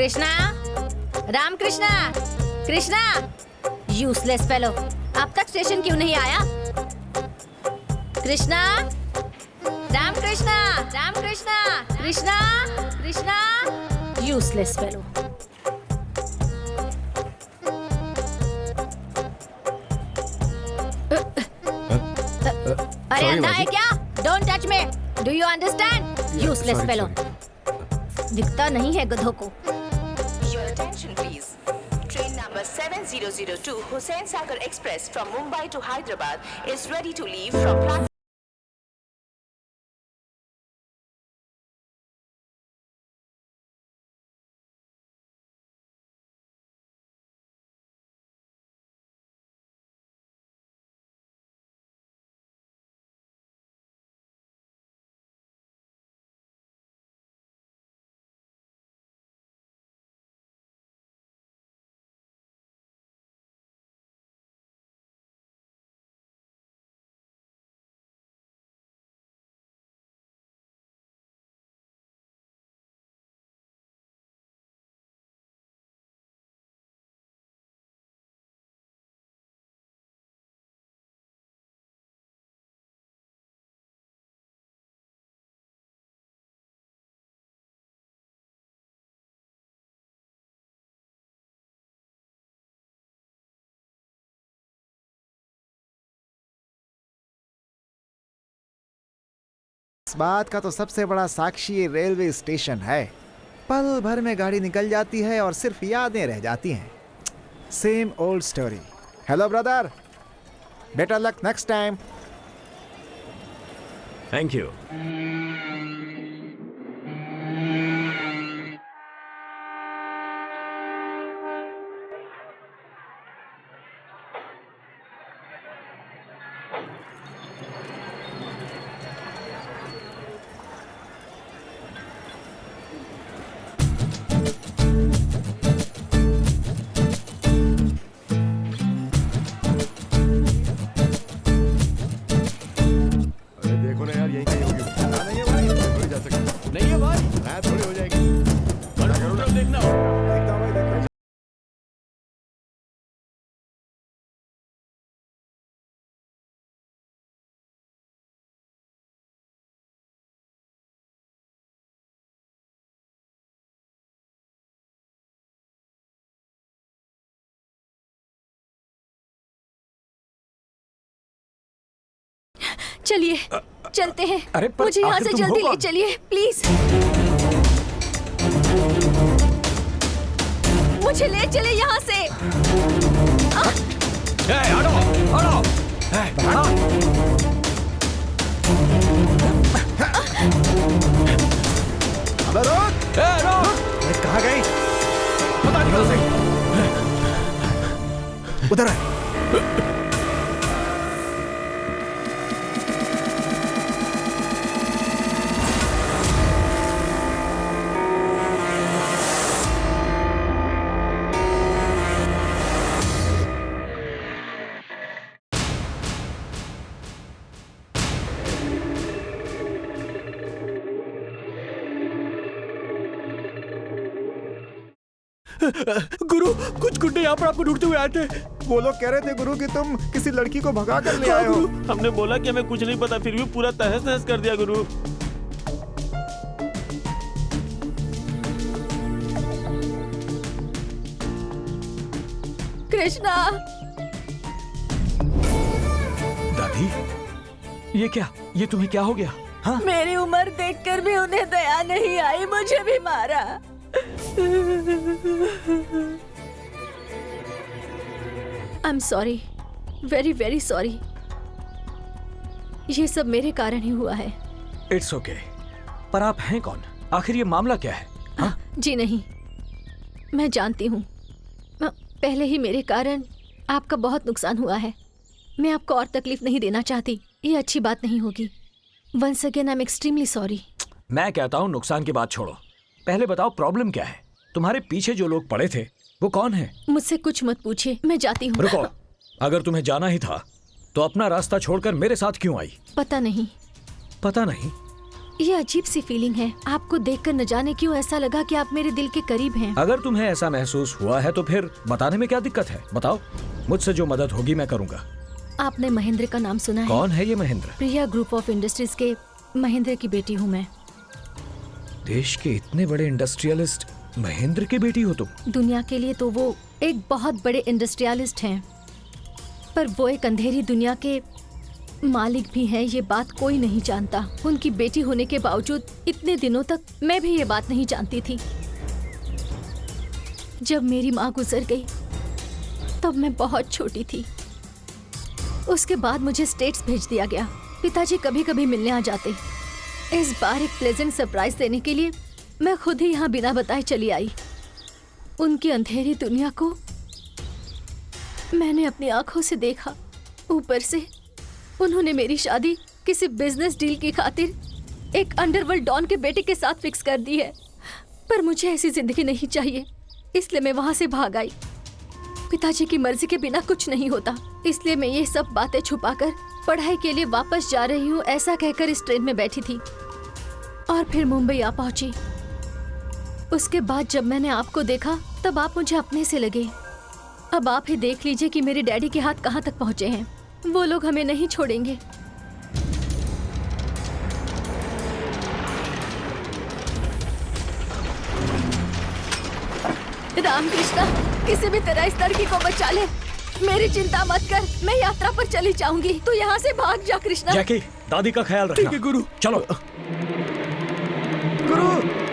Krishna, Ram Krishna, Krishna, useless fellow, अब तक स्टेशन क्यों नहीं आया? Krishna, Ram Krishna, Ram Krishna, Krishna, Krishna, useless fellow. अरे अंधा है क्या? Don't touch me, do you understand? Useless fellow, दिखता नहीं है गधों को। Your attention please. Train number 7002 Hussain Sagar Express from Mumbai to Hyderabad is ready to leave from platform. इस बात का तो सबसे बड़ा साक्षी रेलवे स्टेशन है। पल भर में गाड़ी निकल जाती है और सिर्फ यादें रह जाती हैं। Same old story. Hello brother, better luck next time. Thank you. नहीं है भाई, थोड़ी हो जाएगी। देखना चलिए चलते हैं। अरे पर मुझे यहाँ आखिर से तुम हो जल्दी ले कौन? चलिए प्लीज। मुझे ले चले यहाँ से। हटो हटो। अबे रुक! अरे कहाँ गई? पता नहीं कहाँ से। उधर है। गुरु, कुछ गुंडे यहाँ पर आपको ढूंढते हुए आए थे। वो लोग कह रहे थे गुरु कि तुम किसी लड़की को भगा कर ले हाँ, आए हो। गुरु, हमने बोला कि हमें कुछ नहीं पता, फिर भी पूरा तहस नहस कर दिया गुरु। कृष्णा, दादी, ये क्या? ये तुम्हें क्या हो गया? हाँ? मेरी उम्र देखकर भी उन्हें दया नहीं आई, मुझे भी मारा। I am sorry, very very sorry. ये सब मेरे कारण ही हुआ है। It's okay. पर आप हैं कौन? आखिर ये मामला क्या है? हाँ? जी नहीं, मैं जानती हूँ। पहले ही मेरे कारण आपका बहुत नुकसान हुआ है। मैं आपको और तकलीफ नहीं देना चाहती, ये अच्छी बात नहीं होगी। Once again I am extremely sorry. मैं कहता हूँ नुकसान की बात छोड़ो, पहले बताओ प्रॉब्लम क्या है? तुम्हारे पीछे जो लोग पड़े थे वो कौन है? मुझसे कुछ मत पूछिए, मैं जाती हूँ। रुको, अगर तुम्हें जाना ही था तो अपना रास्ता छोड़कर मेरे साथ क्यों आई? पता नहीं। पता नहीं? ये अजीब सी फीलिंग है। आपको देखकर न जाने क्यों ऐसा लगा कि आप मेरे दिल के करीब हैं। अगर तुम्हें ऐसा महसूस हुआ है तो फिर बताने में क्या दिक्कत है? बताओ, मुझसे जो मदद होगी मैं करूंगा। आपने महेंद्र का नाम सुना है? कौन है ये महेंद्र? प्रिया ग्रुप ऑफ इंडस्ट्रीज के महेंद्र की बेटी हूँ मैं। देश के इतने बड़े इंडस्ट्रियलिस्ट महेंद्र की बेटी हो तुम? दुनिया के लिए तो वो एक बहुत बड़े इंडस्ट्रियलिस्ट हैं, पर वो एक अंधेरी दुनिया के मालिक भी हैं। ये बात कोई नहीं जानता। उनकी बेटी होने के बावजूद इतने दिनों तक मैं भी ये बात नहीं जानती थी। जब मेरी माँ गुजर गई तब मैं बहुत छोटी थी। उसके बाद मुझे स्टेट्स भेज दिया गया। पिताजी कभी कभी मिलने आ जाते। इस बार एक प्लेजेंट सरप्राइज देने के लिए मैं खुद ही यहाँ बिना बताए चली आई। उनकी अंधेरी दुनिया को मैंने अपनी आंखों से देखा। ऊपर से उन्होंने मेरी शादी किसी बिजनेस डील की खातिर एक अंडरवर्ल्ड डॉन के बेटे के साथ फिक्स कर दी है। पर मुझे ऐसी जिंदगी नहीं चाहिए, इसलिए मैं वहां से भाग आई। पिताजी की मर्जी के बिना कुछ नहीं होता, इसलिए मैं ये सब बातें छुपाकर पढ़ाई के लिए वापस जा रही हूँ ऐसा कहकर इस ट्रेन में बैठी थी और फिर मुंबई आ पहुंची। उसके बाद जब मैंने आपको देखा तब आप मुझे अपने से लगे। अब आप ही देख लीजिए कि मेरे डैडी के हाथ कहाँ तक पहुँचे हैं। वो लोग हमें नहीं छोड़ेंगे। राम कृष्णा, किसी भी तरह इस लड़की को बचा ले। मेरी चिंता मत कर, मैं यात्रा पर चली जाऊंगी। तू यहाँ से भाग जा कृष्णा। जैकी, दादी का ख्याल रखना। ठीक है गुरु। चलो। गुरु।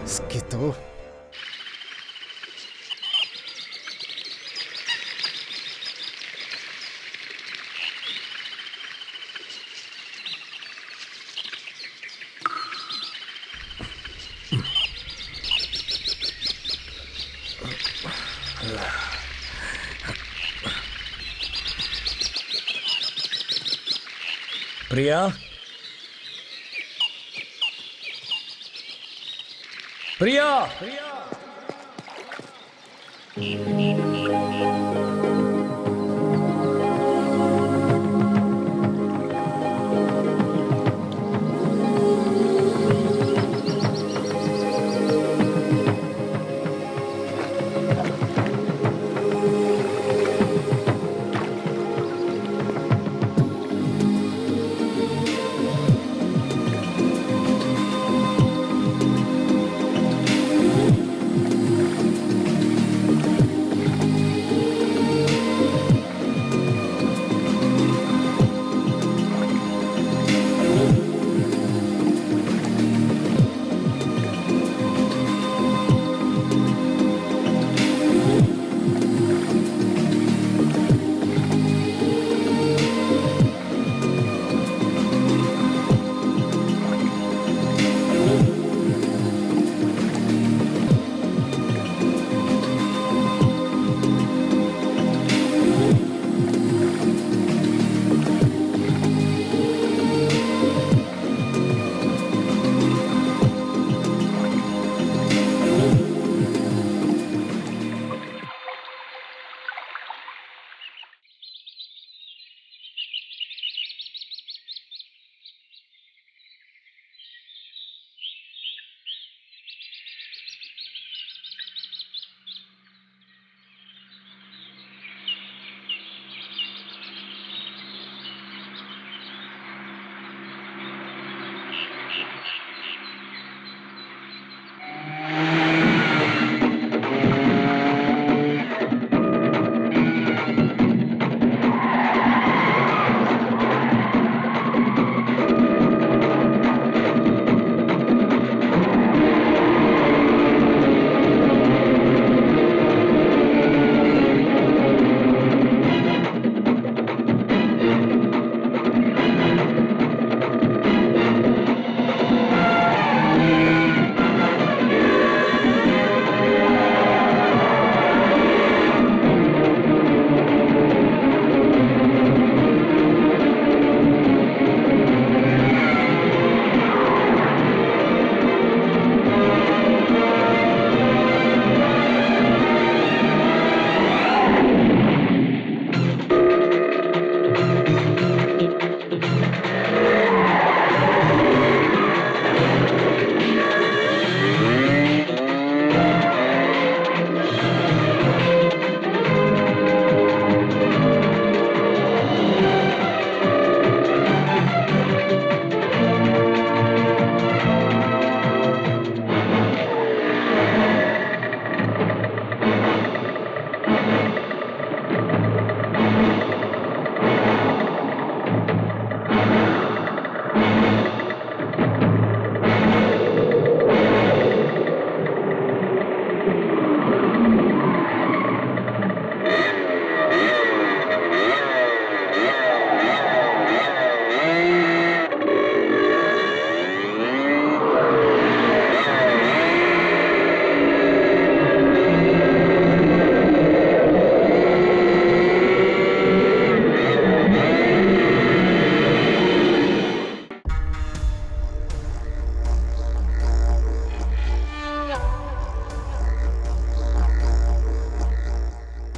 इसकी तो प्रिया, प्रिया,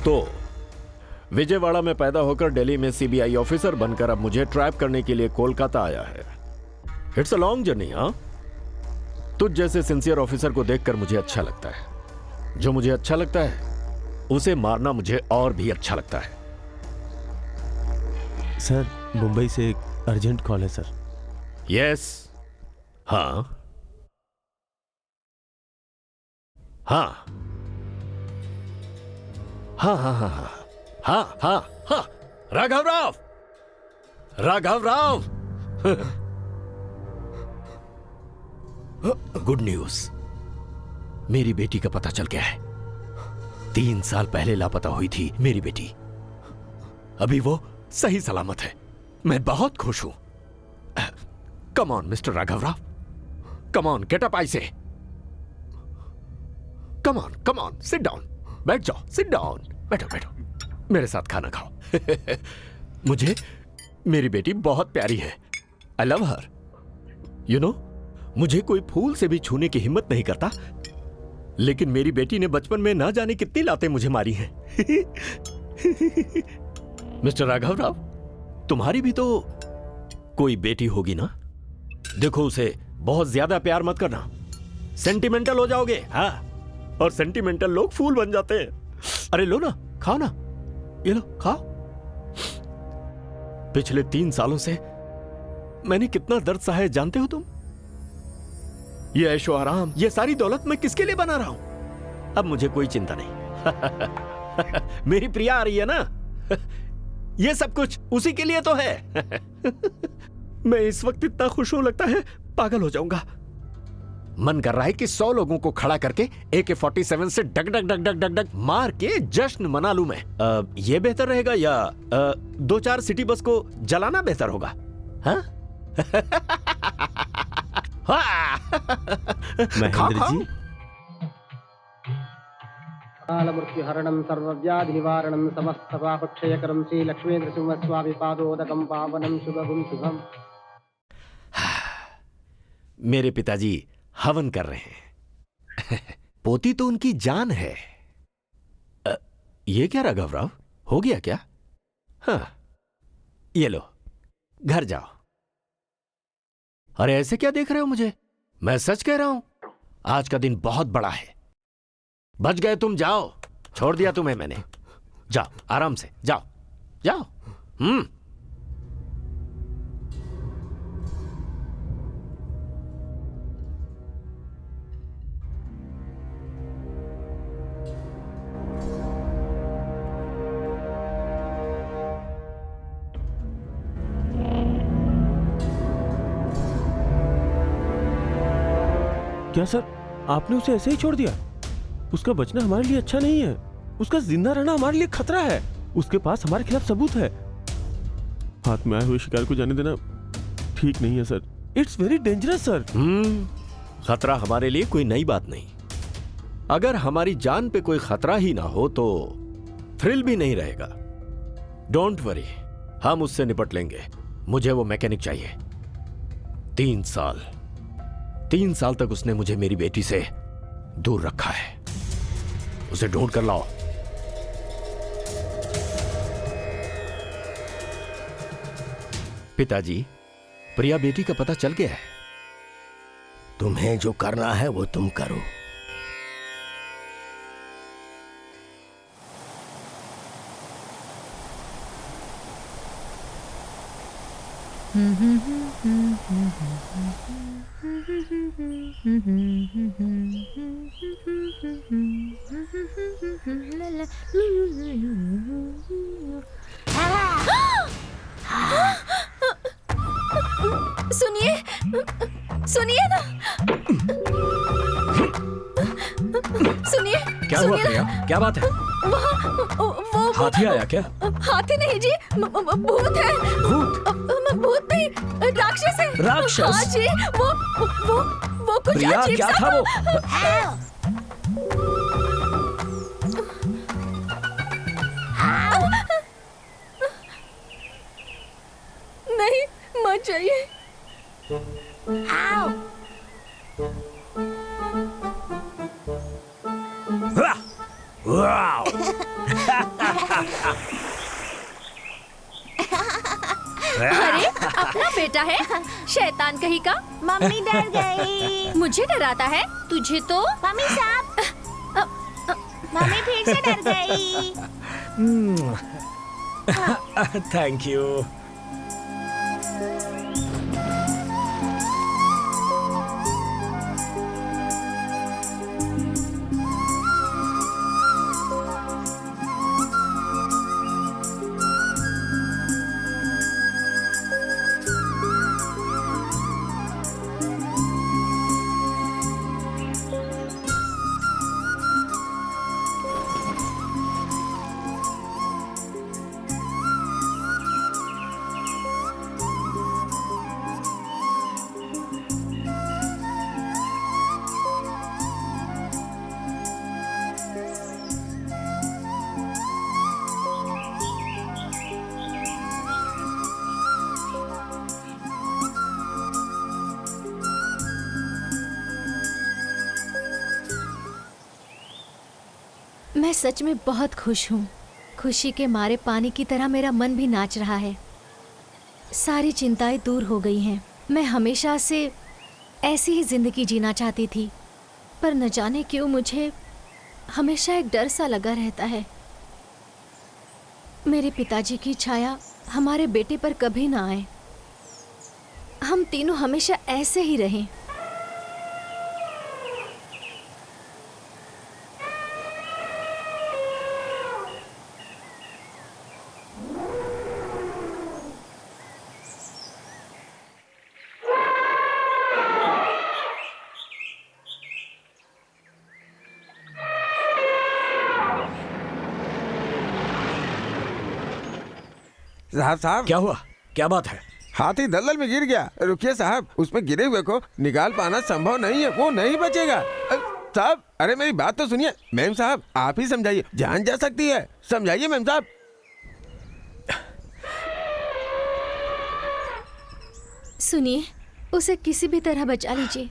तो विजयवाड़ा में पैदा होकर दिल्ली में सीबीआई ऑफिसर बनकर अब मुझे ट्रैप करने के लिए कोलकाता आया है। It's a long journey. हाँ, तुझ जैसे सिंसियर ऑफिसर को देखकर मुझे अच्छा लगता है। जो मुझे अच्छा लगता है उसे मारना मुझे और भी अच्छा लगता है। सर, मुंबई से एक अर्जेंट कॉल है सर। यस। हाँ हाँ हाँ हाँ हाँ हाँ हाँ हाँ हाँ, राघव राव, राघव राव। गुड न्यूज, मेरी बेटी का पता चल गया है। 3 साल पहले लापता हुई थी मेरी बेटी, अभी वो सही सलामत है। मैं बहुत खुश हूं। Come on mister Raghav Rao, come on, get up, I say. Come on, sit down, बैठ जाओ, सिट डाउन, बैठो बैठो, मेरे साथ खाना खाओ। मुझे मेरी बेटी बहुत प्यारी है। I love her. You know, मुझे कोई फूल से भी छूने की हिम्मत नहीं करता, लेकिन मेरी बेटी ने बचपन में ना जाने कितनी लातें मुझे मारी हैं। मिस्टर राघव राव, तुम्हारी भी तो कोई बेटी होगी ना? देखो, उसे बहुत ज्यादा प्यार मत करना, सेंटिमेंटल हो जाओगे। हाँ, और सेंटिमेंटल लोग फूल बन जाते हैं। अरे लो ना, खाओ ना, ये लो खाओ। पिछले 3 सालों से मैंने कितना दर्द सहा है जानते हो तुम? ये ऐशो आराम, ये सारी दौलत मैं किसके लिए बना रहा हूं? अब मुझे कोई चिंता नहीं। मेरी प्रिया आ रही है ना, ये सब कुछ उसी के लिए तो है। मैं इस वक्त इतना खुश हूं, लगता है पागल हो जाऊंगा। मन कर रहा है कि 100 लोगों को खड़ा करके AK-47 से डग डग डग डग डग डग मार के जश्न मना लूं मैं। ये बेहतर रहेगा या 2-4 सिटी बस को जलाना बेहतर होगा? हाँ? महेंद्र जी, कालमृत्युहरणं सर्वव्याधि निवारणं समस्त पापक्षयकरं श्री लक्ष्मीन्द्र सिंह स्वामी पादोदकं पावनं शुभगुं शुभम। मेरे पिताजी हवन कर रहे हैं। पोती तो उनकी जान है। ये क्या राघव राव, हो गया क्या? हाँ, ये लो, घर जाओ। अरे ऐसे क्या देख रहे हो मुझे? मैं सच कह रहा हूं, आज का दिन बहुत बड़ा है। बच गए तुम, जाओ, छोड़ दिया तुम्हें मैंने। जाओ, आराम से जाओ, जाओ। क्या सर, आपने उसे ऐसे ही छोड़ दिया? उसका बचना हमारे लिए अच्छा नहीं है, उसका जिंदा रहना हमारे लिए खतरा है। उसके पास हमारे खिलाफ सबूत है। हाथ में आए हुए शिकार को जाने देना ठीक नहीं है sir. It's very dangerous sir. खतरा हमारे लिए कोई नई बात नहीं। अगर हमारी जान पे कोई खतरा ही ना हो तो थ्रिल भी नहीं रहेगा। डोंट वरी, हम उससे निपट लेंगे। मुझे वो मैकेनिक चाहिए। 3 साल तक उसने मुझे मेरी बेटी से दूर रखा है। उसे ढूंढ कर लाओ। पिताजी, प्रिया बेटी का पता चल गया है। तुम्हें जो करना है वो तुम करो। सुनिए, सुनिए ना, सुनिए। क्या हुआ प्रिया? क्या बात है? वो हाथी आया क्या? हाथी नहीं जी, भूत है। भूत नहीं, राक्षस है। राक्षस? हाँ जी, वो कुछ प्रिया, अजीब क्या सा था वो? नहीं, मत जाइए। वाह! अरे अपना बेटा है, शैतान कहीं का। मम्मी डर गई। मुझे डराता है, तुझे तो। मम्मी साहब, मम्मी फिर से डर गई। Thank you. मैं सच में बहुत खुश हूँ। खुशी के मारे पानी की तरह मेरा मन भी नाच रहा है। सारी चिंताएं दूर हो गई हैं। मैं हमेशा से ऐसी ही जिंदगी जीना चाहती थी, पर न जाने क्यों मुझे हमेशा एक डर सा लगा रहता है। मेरे पिताजी की छाया हमारे बेटे पर कभी ना आए। हम तीनों हमेशा ऐसे ही रहें। साहब क्या हुआ? क्या बात है? हाथी दलदल में गिर गया। रुकिए साहब, उसमें गिरे हुए को निकाल पाना संभव नहीं है, वो नहीं बचेगा। साहब, अरे मेरी बात तो सुनिए। मैम साहब, आप ही समझाइए, जान जा सकती है। समझाइए मैम साहब। सुनिए, उसे किसी भी तरह बचा लीजिए।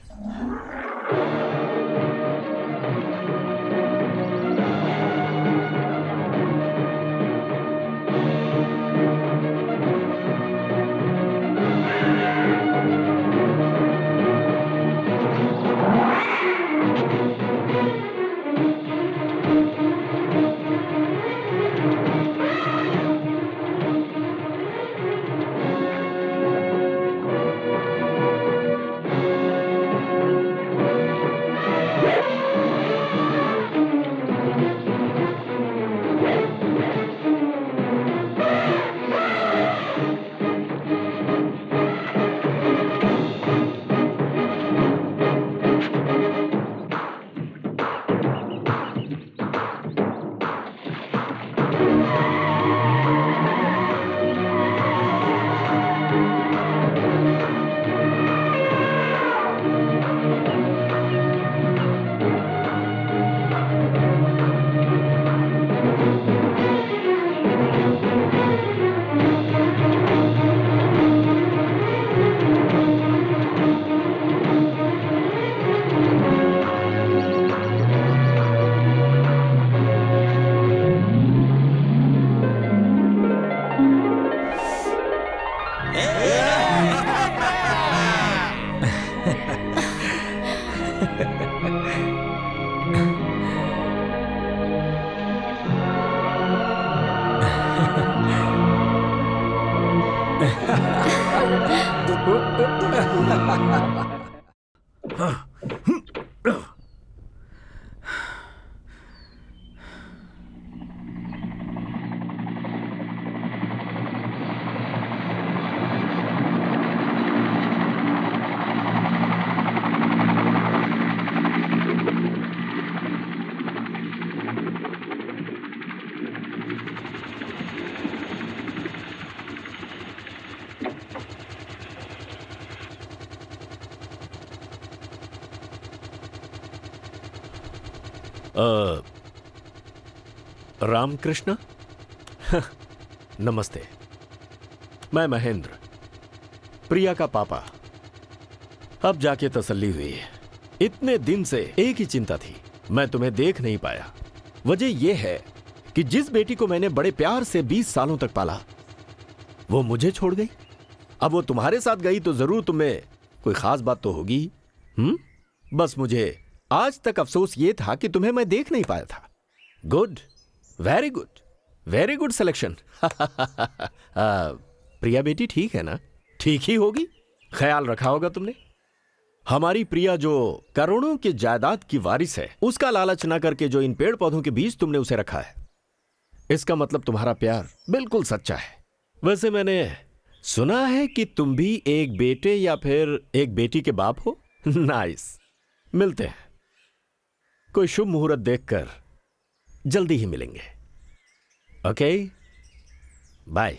रामकृष्ण। नमस्ते, मैं महेंद्र, प्रिया का पापा। अब जाके तसल्ली हुई है। इतने दिन से एक ही चिंता थी, मैं तुम्हें देख नहीं पाया। वजह यह है कि जिस बेटी को मैंने बड़े प्यार से 20 सालों तक पाला वो मुझे छोड़ गई। अब वो तुम्हारे साथ गई तो जरूर तुम्हें कोई खास बात तो होगी। बस मुझे आज तक अफसोस ये था कि तुम्हें मैं देख नहीं पाया था। Good, very good, very good selection. Priya बेटी ठीक है ना? ठीक ही होगी, ख्याल रखा होगा तुमने। हमारी प्रिया जो करोड़ों की जायदाद की वारिस है, उसका लालच ना करके जो इन पेड़ पौधों के बीच तुमने उसे रखा है, इसका मतलब तुम्हारा प्यार बिल्कुल सच्चा है। वैसे मैंने सुना है कि तुम भी एक बेटे या फिर एक बेटी के बाप हो। नाइस, मिलते हैं। कोई शुभ मुहूर्त देखकर जल्दी ही मिलेंगे। Okay, bye.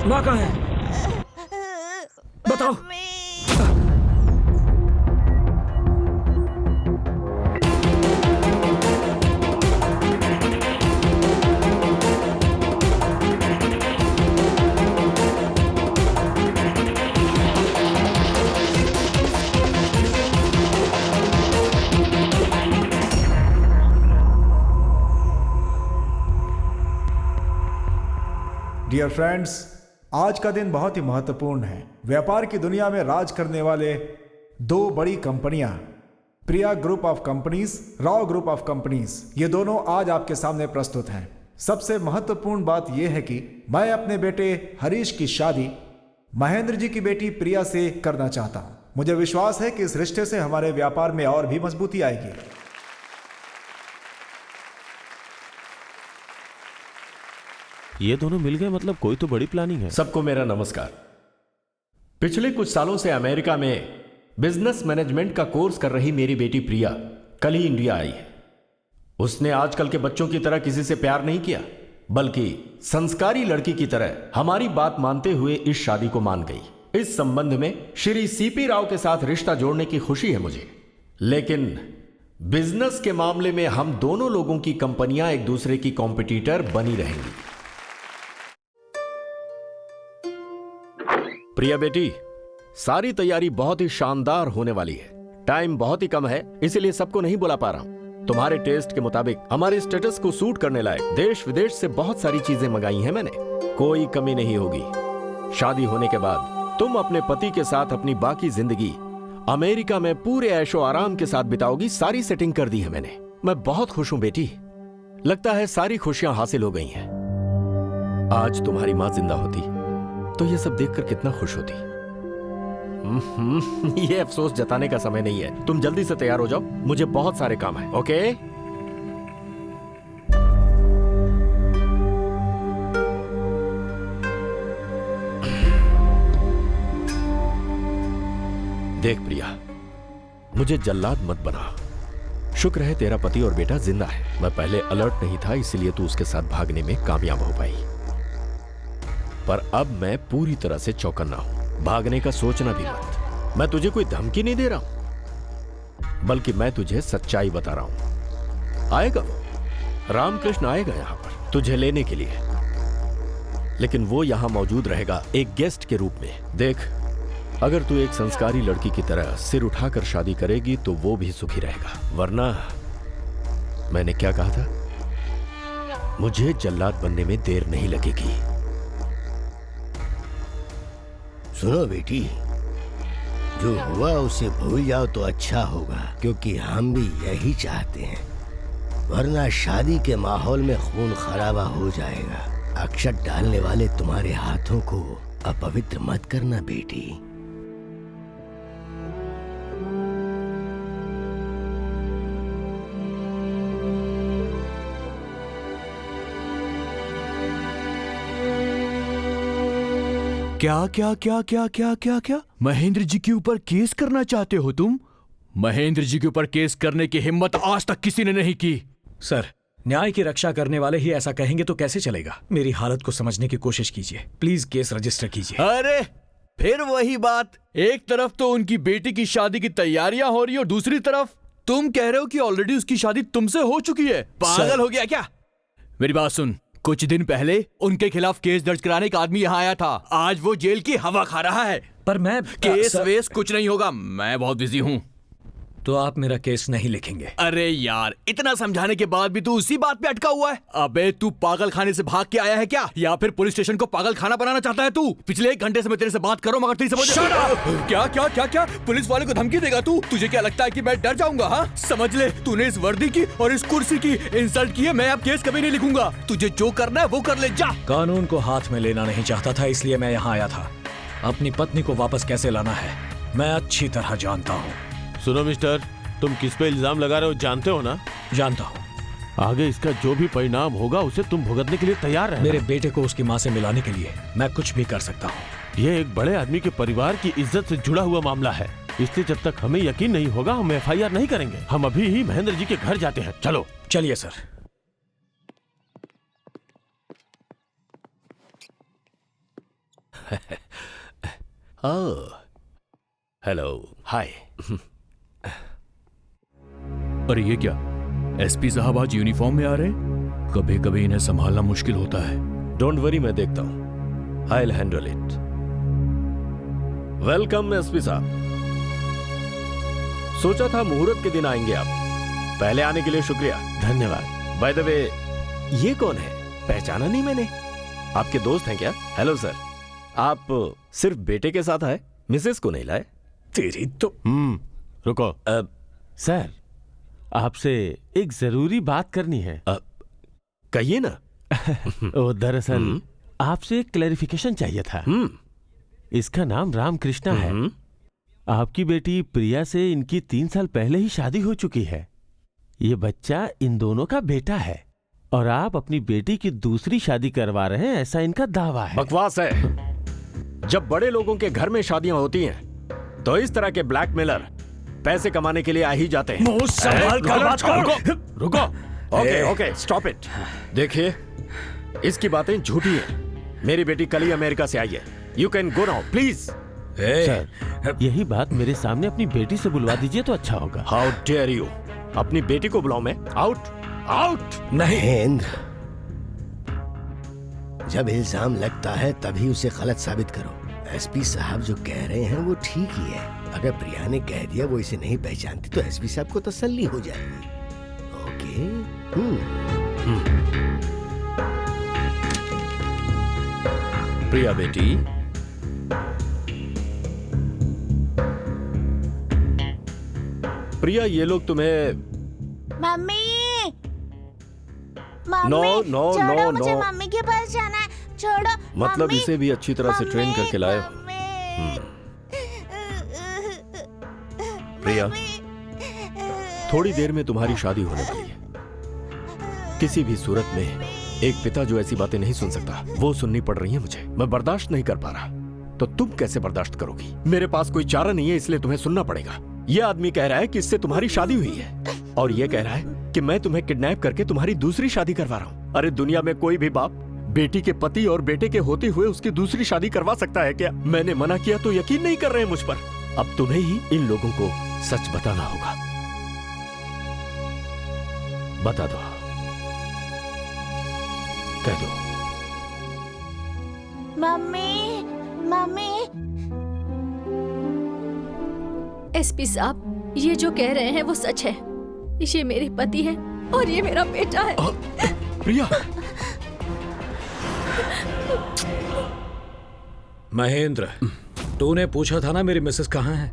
माँ कहाँ है? बताओ। डियर फ्रेंड्स, आज का दिन बहुत ही महत्वपूर्ण है। व्यापार की दुनिया में राज करने वाले दो बड़ी कंपनियां, Priya group of companies, Rao group of companies, ये दोनों आज आपके सामने प्रस्तुत हैं। सबसे महत्वपूर्ण बात यह है कि मैं अपने बेटे हरीश की शादी महेंद्र जी की बेटी प्रिया से करना चाहता हूं। मुझे विश्वास है कि इस रिश्ते से हमारे व्यापार में और भी मजबूती आएगी। ये दोनों मिल गए, मतलब कोई तो बड़ी प्लानिंग है। सबको मेरा नमस्कार। पिछले कुछ सालों से अमेरिका में बिजनेस मैनेजमेंट का कोर्स कर रही मेरी बेटी प्रिया कल ही इंडिया आई है। उसने आजकल के बच्चों की तरह किसी से प्यार नहीं किया, बल्कि संस्कारी लड़की की तरह हमारी बात मानते हुए इस शादी को मान गई। इस संबंध में श्री सीपी राव के साथ रिश्ता जोड़ने की खुशी है मुझे, लेकिन बिजनेस के मामले में हम दोनों लोगों की कंपनियां एक दूसरे की कॉम्पिटिटर बनी रहेंगी। प्रिया बेटी, सारी तैयारी बहुत ही शानदार होने वाली है। टाइम बहुत ही कम है, इसीलिए सबको नहीं बुला पा रहा हूं। तुम्हारे टेस्ट के मुताबिक हमारे स्टेटस को सूट करने लायक देश विदेश से बहुत सारी चीजें मंगाई हैं मैंने, कोई कमी नहीं होगी। शादी होने के बाद तुम अपने पति के साथ अपनी बाकी जिंदगी अमेरिका में पूरे ऐशो आराम के साथ बिताओगी। सारी सेटिंग कर दी है मैंने। मैं बहुत खुश हूं बेटी, लगता है सारी खुशियां हासिल हो गई हैं। आज तुम्हारी मां जिंदा होती तो ये सब देखकर कितना खुश होती। ये अफसोस जताने का समय नहीं है। तुम जल्दी से तैयार हो जाओ, मुझे बहुत सारे काम है। ओके? देख प्रिया, मुझे जल्लाद मत बना। शुक्र है तेरा पति और बेटा जिंदा है। मैं पहले अलर्ट नहीं था, इसलिए तू उसके साथ भागने में कामयाब हो पाई, पर अब मैं पूरी तरह से चौकन्ना हूं। भागने का सोचना भी मत। मैं तुझे कोई धमकी नहीं दे रहा हूं, बल्कि मैं तुझे सच्चाई बता रहा हूं। आएगा वो, रामकृष्ण आएगा यहां पर तुझे लेने के लिए। लेकिन वो यहाँ मौजूद रहेगा एक गेस्ट के रूप में। देख, अगर तू एक संस्कारी लड़की की तरह सिर उठाकर शादी करेगी तो वो भी सुखी रहेगा, वरना मैंने क्या कहा था, मुझे जल्लाद बनने में देर नहीं लगेगी। सुनो बेटी, जो हुआ उसे भूल जाओ तो अच्छा होगा, क्योंकि हम भी यही चाहते हैं, वरना शादी के माहौल में खून खराबा हो जाएगा। अक्षत डालने वाले तुम्हारे हाथों को अपवित्र मत करना बेटी। क्या क्या क्या क्या क्या क्या क्या महेंद्र जी के ऊपर केस करना चाहते हो तुम? महेंद्र जी के ऊपर केस करने की हिम्मत आज तक किसी ने नहीं की। सर, न्याय की रक्षा करने वाले ही ऐसा कहेंगे तो कैसे चलेगा? मेरी हालत को समझने की कोशिश कीजिए, प्लीज केस रजिस्टर कीजिए। अरे फिर वही बात, एक तरफ तो उनकी बेटी की शादी की तैयारियां हो रही और दूसरी तरफ तुम कह रहे हो कि ऑलरेडी उसकी शादी तुमसे हो चुकी है। पागल हो गया क्या? मेरी बात सुन, कुछ दिन पहले उनके खिलाफ केस दर्ज कराने का आदमी यहाँ आया था, आज वो जेल की हवा खा रहा है। पर मैं केस वेस कुछ नहीं होगा, मैं बहुत बिजी हूँ। तो आप मेरा केस नहीं लिखेंगे? अरे यार, इतना समझाने के बाद भी तू उसी बात पे अटका हुआ है। अबे तू पागल खाने से भाग के आया है क्या, या फिर पुलिस स्टेशन को पागल खाना बनाना चाहता है तू? पिछले 1 घंटे से मैं तेरे से बात करूं मगर तेरी समझ क्या क्या क्या क्या पुलिस वाले को धमकी देगा तू? तुझे क्या लगता है कि मैं डर जाऊंगा? हाँ, समझ ले, तूने इस वर्दी की और इस कुर्सी की इंसल्ट की है। मैं अब केस कभी नहीं लिखूंगा, तुझे जो करना है वो कर ले, जा। कानून को हाथ में लेना नहीं चाहता था, इसलिए मैं यहाँ आया था। अपनी पत्नी को वापस कैसे लाना है मैं अच्छी तरह जानता हूँ। सुनो मिस्टर, तुम किस पे इल्जाम लगा रहे हो जानते हो ना? जानता हूँ। आगे इसका जो भी परिणाम होगा उसे तुम भुगतने के लिए तैयार रहना। मेरे बेटे को उसकी माँ से मिलाने के लिए मैं कुछ भी कर सकता हूँ। ये एक बड़े आदमी के परिवार की इज्जत से जुड़ा हुआ मामला है, इसलिए जब तक हमें यकीन नहीं होगा हम FIR नहीं करेंगे। हम अभी ही महेंद्र जी के घर जाते हैं, चलो। चलिए सर। हेलो, हाय। अरे ये क्या, SP साहब आज यूनिफॉर्म में आ रहे हैं? कभी कभी इन्हें संभालना मुश्किल होता है। डोंट वरी, मैं देखता हूं, I will handle it. Welcome SP साहब। सोचा था मुहूर्त के दिन आएंगे आप, पहले आने के लिए शुक्रिया। धन्यवाद। बाय द वे, ये कौन है? पहचाना नहीं मैंने। आपके दोस्त हैं क्या? हेलो सर, आप सिर्फ बेटे के साथ आए, मिसेस को नहीं लाए? तेरी तो रुको। सर, आपसे एक जरूरी बात करनी है। कहिए ना। ओ, दरअसल आपसे एक क्लैरिफिकेशन चाहिए था। इसका नाम रामकृष्णा है। आपकी बेटी प्रिया से इनकी 3 साल पहले ही शादी हो चुकी है। ये बच्चा इन दोनों का बेटा है और आप अपनी बेटी की दूसरी शादी करवा रहे हैं, ऐसा इनका दावा है। बकवास है। जब बड़े लोगों के घर में शादियां होती हैं तो इस तरह के ब्लैकमेलर पैसे कमाने के लिए आ ही जाते हैं। मुंह संभाल कर बात करो। रुको। Okay okay, stop it. देखिए, इसकी बातें झूठी है। मेरी बेटी कल ही अमेरिका से आई है। You can go now please. Sir, यही बात मेरे सामने अपनी बेटी से बुलवा दीजिए तो अच्छा होगा। हाउ डेयर यू, अपनी बेटी को बुलाऊं मैं? Out out. नहीं महेंद्र, जब इल्जाम लगता है तभी उसे गलत साबित करो। SP साहब जो कह रहे हैं वो ठीक ही है। अगर प्रिया ने कह दिया वो इसे नहीं पहचानती तो SP साहब को तसल्ली हो जाएगी। ओके। प्रिया बेटी, प्रिया, ये लोग तुम्हें mummy no no no no, mummy के पास जाना है, छोड़ो। मतलब इसे भी अच्छी तरह से ट्रेन करके लाए हो। प्रिया, थोड़ी देर में तुम्हारी शादी होने वाली है। किसी भी सूरत में एक पिता जो ऐसी बातें नहीं सुन सकता, वो सुननी पड़ रही है मुझे। मैं बर्दाश्त नहीं कर पा रहा। तो तुम कैसे बर्दाश्त करोगी? मेरे पास कोई चारा नहीं है, इसलिए तुम्हें सुनना पड़ेगा। यह आदमी कह रहा है कि इससे तुम्हारी शादी हुई है और यह कह रहा है कि मैं तुम्हें किडनैप करके तुम्हारी दूसरी शादी करवा रहा हूं। अरे दुनिया में कोई भी बाप बेटी के पति और बेटे के होते हुए उसकी दूसरी शादी करवा सकता है क्या? मैंने मना किया तो यकीन नहीं कर रहे हैं मुझ पर। अब तुम्हें ही इन लोगों को सच बताना होगा। बता दो, कह दो। Mummy mummy. एसपी साहब, ये जो कह रहे हैं वो सच है। ये मेरे पति है और ये मेरा बेटा है। प्रिया, महेंद्र, तूने पूछा था ना मेरी मिसेस कहाँ है?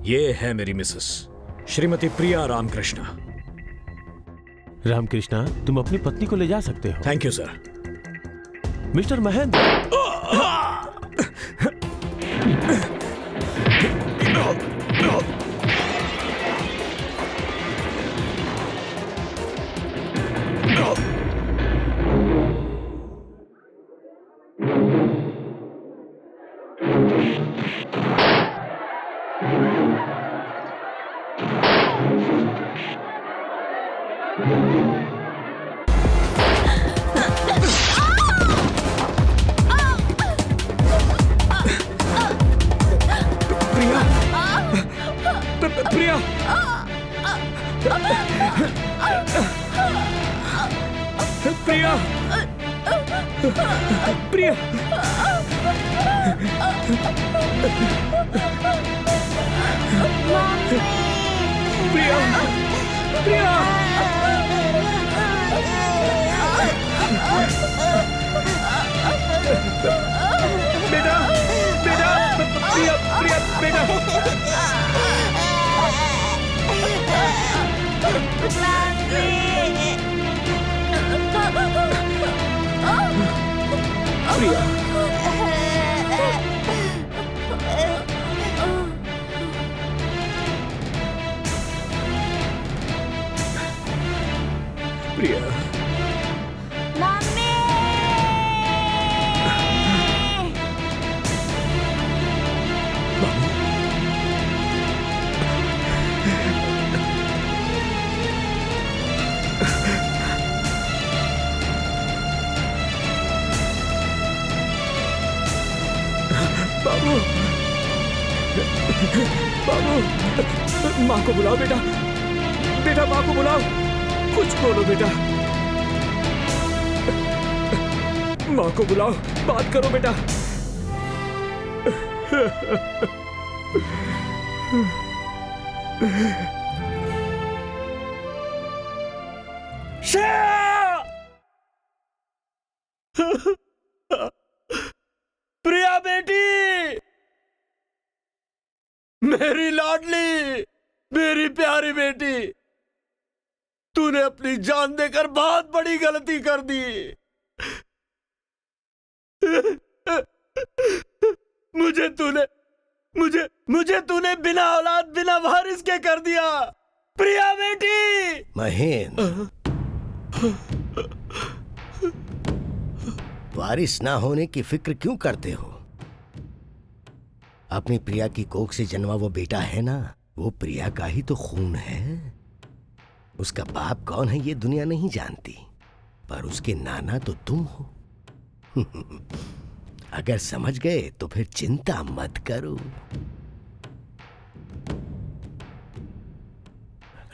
ये है मेरी मिसेस, श्रीमती प्रिया रामकृष्ण। रामकृष्णा, तुम अपनी पत्नी को ले जा सकते हो। Thank you sir. Mister Mahendra, Priya, Priya, Priya, Priya, Priya, बेटा, बेटा, प्रिया, प्रिया, बेटा, प्रिया, प्रिया, बाबू, बाबू, माँ को बुलाओ बेटा, बेटा माँ को बुलाओ, कुछ बोलो बेटा, माँ को बुलाओ, बात करो बेटा। प्रिया बेटी, मेरी लाडली, मेरी प्यारी बेटी, तूने अपनी जान देकर बहुत बड़ी गलती कर दी। मुझे तूने बिना औलाद, बिना वारिस के कर दिया। प्रिया बेटी। महेंद्र, वारिस ना होने की फिक्र क्यों करते हो? अपनी प्रिया की कोख से जन्मा वो बेटा है ना, वो प्रिया का ही तो खून है। उसका बाप कौन है ये दुनिया नहीं जानती, पर उसके नाना तो तुम हो। अगर समझ गए तो फिर चिंता मत करो।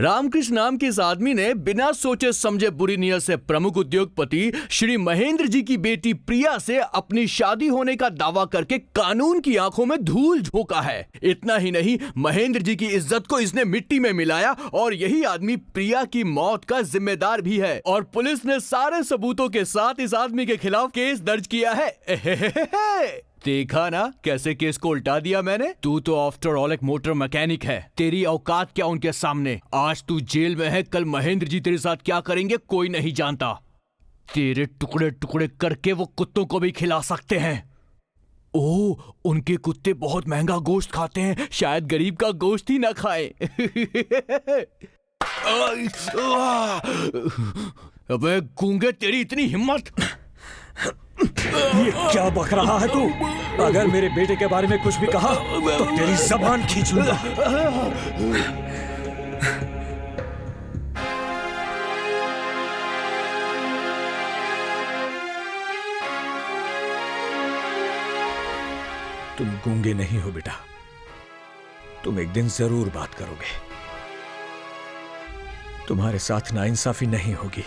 रामकृष्ण नाम के इस आदमी ने बिना सोचे समझे बुरी नीयत से प्रमुख उद्योगपति श्री महेंद्र जी की बेटी प्रिया से अपनी शादी होने का दावा करके कानून की आंखों में धूल झोंका है। इतना ही नहीं, महेंद्र जी की इज्जत को इसने मिट्टी में मिलाया और यही आदमी प्रिया की मौत का जिम्मेदार भी है। और पुलिस ने सारे सबूतों के साथ इस आदमी के खिलाफ केस दर्ज किया है। देखा ना कैसे केस को उल्टा दिया मैंने। तू तो आफ्टर ऑल एक मोटर मैकेनिक है, तेरी औकात क्या उनके सामने। आज तू जेल में है, कल महेंद्र जी तेरे साथ क्या करेंगे कोई नहीं जानता। तेरे टुकड़े टुकड़े करके वो कुत्तों को भी खिला सकते हैं। ओह, उनके कुत्ते बहुत महंगा गोश्त खाते हैं, शायद गरीब का गोश्त ही ना खाए। अबे गूंगे, तेरी इतनी हिम्मत। ये क्या बक रहा है तू? अगर मेरे बेटे के बारे में कुछ भी कहा तो तेरी जबान खींच लूंगा। तुम गूंगे नहीं हो बेटा, तुम एक दिन जरूर बात करोगे। तुम्हारे साथ नाइंसाफी नहीं होगी।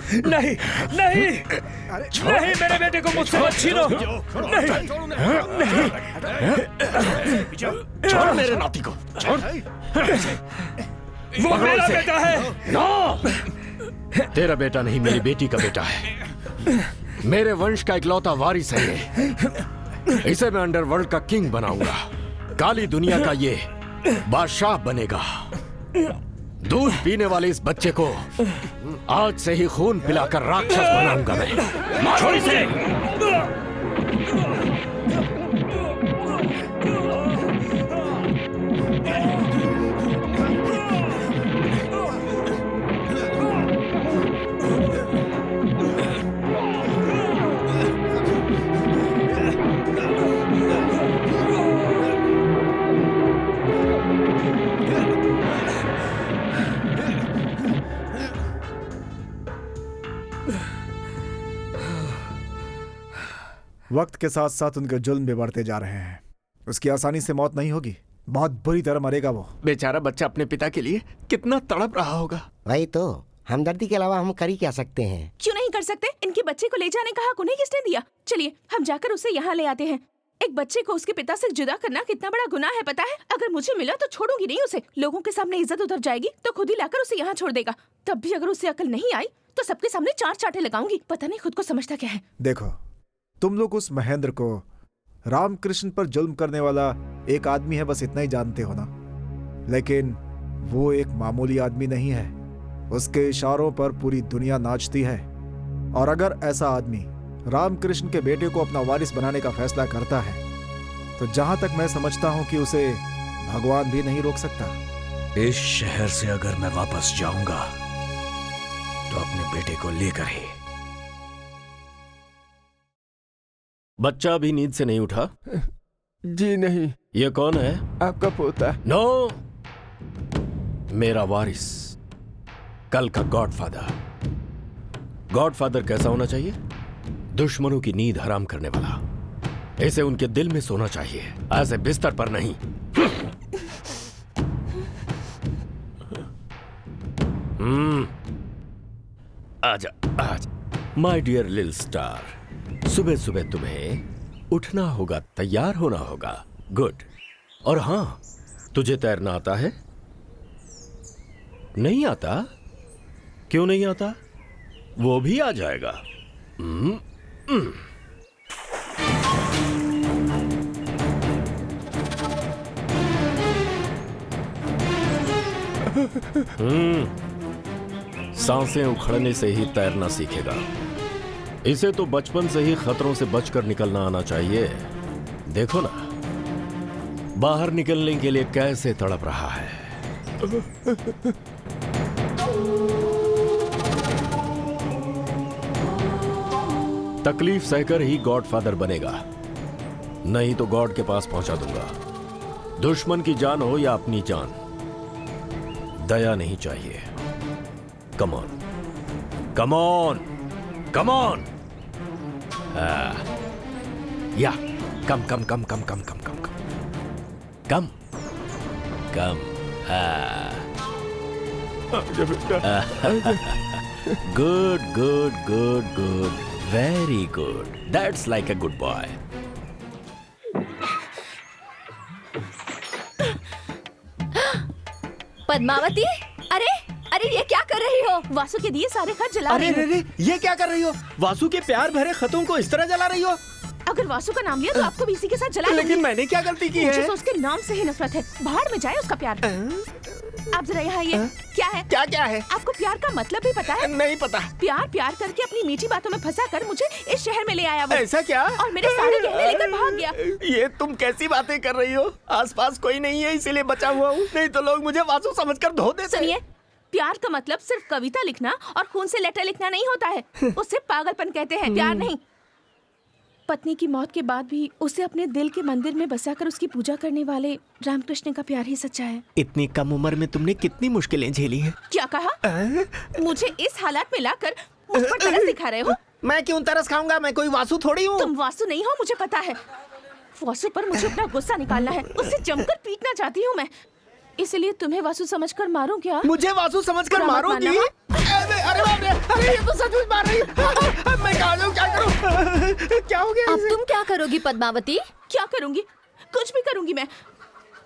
नहीं नहीं नहीं, मेरे बेटे को मुझसे मत छीनो। नहीं छोड़ मेरे नाती को, छोड़। वो मेरा बेटा है। नो, तेरा बेटा नहीं, मेरी बेटी का बेटा है। मेरे वंश का इकलौता वारिस है ये। इसे मैं अंडरवर्ल्ड का किंग बनाऊंगा। काली दुनिया का ये बादशाह बनेगा। दूध पीने वाले इस बच्चे को आज से ही खून पिलाकर राक्षस बनाऊंगा मैं। मारो इसे। वक्त के साथ साथ उनके जुल्म भी बढ़ते जा रहे हैं। उसकी आसानी से मौत नहीं होगी, बहुत बुरी तरह मरेगा वो। बेचारा बच्चा अपने पिता के लिए कितना तड़प रहा होगा। वही तो, हमदर्दी के अलावा हम कर ही क्या सकते हैं? क्यों नहीं कर सकते? इनके बच्चे को ले जाने का हक उन्हें किसने दिया? चलिए हम जाकर उसे यहाँ ले आते हैं। एक बच्चे को उसके पिता से जुदा करना कितना बड़ा गुनाह है पता है? अगर मुझे मिला तो छोड़ूंगी नहीं उसे। लोगों के सामने इज्जत उतर जाएगी तो खुद ही लाकर उसे यहाँ छोड़ देगा। तब भी अगर उसे अकल नहीं आई तो सबके सामने 4 चांटे लगाऊंगी। पता नहीं खुद को समझता क्या है। देखो, तुम लोग उस महेंद्र को रामकृष्ण पर जुल्म करने वाला एक आदमी है, बस इतना ही जानते हो ना। लेकिन वो एक मामूली आदमी नहीं है। उसके इशारों पर पूरी दुनिया नाचती है। और अगर ऐसा आदमी रामकृष्ण के बेटे को अपना वारिस बनाने का फैसला करता है तो जहां तक मैं समझता हूं कि उसे भगवान भी नहीं रोक सकता। इस शहर से अगर मैं वापस जाऊंगा तो अपने बेटे को लेकर ही। बच्चा अभी नींद से नहीं उठा? जी नहीं। ये कौन है? आपका पोता। नो, मेरा वारिस, कल का गॉडफादर। गॉडफादर कैसा होना चाहिए? दुश्मनों की नींद हराम करने वाला। इसे उनके दिल में सोना चाहिए, ऐसे बिस्तर पर नहीं। आजा आजा माय डियर लिटिल स्टार। सुबह सुबह तुम्हें उठना होगा, तैयार होना होगा। गुड। और हां, तुझे तैरना आता है? नहीं आता? क्यों नहीं आता? वो भी आ जाएगा। सांसें उखड़ने से ही तैरना सीखेगा। इसे तो बचपन से ही खतरों से बचकर निकलना आना चाहिए। देखो ना, बाहर निकलने के लिए कैसे तड़प रहा है। तकलीफ सहकर ही गॉडफादर बनेगा, नहीं तो गॉड के पास पहुंचा दूंगा। दुश्मन की जान हो या अपनी जान, दया नहीं चाहिए। Come on, come on, come on. या come come come come come come come come come good good good good, very good. That's like a good boy. Padmavati, अरे अरे ये क्या कर रही हो? वासु के दिए सारे खत जला रही हो। अरे ये क्या कर रही हो? वासु के प्यार भरे खतों को इस तरह जला रही हो? अगर वासु का नाम लिया तो आपको भी इसी के साथ जला लेकिन दूंगी। मैंने क्या गलती की मुझे है? तो उसके नाम से ही नफरत है। भाड़ में जाए उसका प्यार। आप जरा यहाँ आइए। क्या है? क्या क्या है? आपको प्यार का मतलब भी पता है? नहीं पता। प्यार प्यार करके अपनी मीठी बातों में फंसा कर मुझे इस शहर में ले आया वो। ऐसा क्या? और मेरे सारे गहने लेकर भाग गया। ये तुम कैसी बातें कर रही हो? आसपास कोई नहीं है इसीलिए बचा हुआ हूँ, नहीं तो लोग मुझे वासु समझकर धो देते। सुनिए, प्यार का मतलब सिर्फ कविता लिखना और खून से लेटर लिखना नहीं होता है। उससे पागलपन कहते हैं, प्यार नहीं। पत्नी की मौत के बाद भी उसे अपने दिल के मंदिर में बसाकर उसकी पूजा करने वाले रामकृष्ण का प्यार ही सच्चा है। इतनी कम उम्र में तुमने कितनी मुश्किलें झेली हैं। क्या कहा? मुझे इस हालात में लाकर मुझ पर तरस दिखा रहे हो? मैं क्यों तरस खाऊंगा? मैं कोई वासु थोड़ी हूँ। तुम वासु नहीं हो, मुझे पता है। वासु पर मुझे अपना गुस्सा निकालना है। उससे जमकर पीटना चाहती हूँ मैं, इसलिए तुम्हें वासु समझकर मारूं क्या? मुझे वासु समझकर बुरा मत मारोगी? मानना, हाँ? अरे बाप रे, अरे ये तो सचमुच मार रही है। मैं कहाँ जाऊँ, क्या करूँ? क्या हो गया अब इसे? तुम क्या करोगी पद्मावती? क्या करूंगी? कुछ भी करूंगी मैं।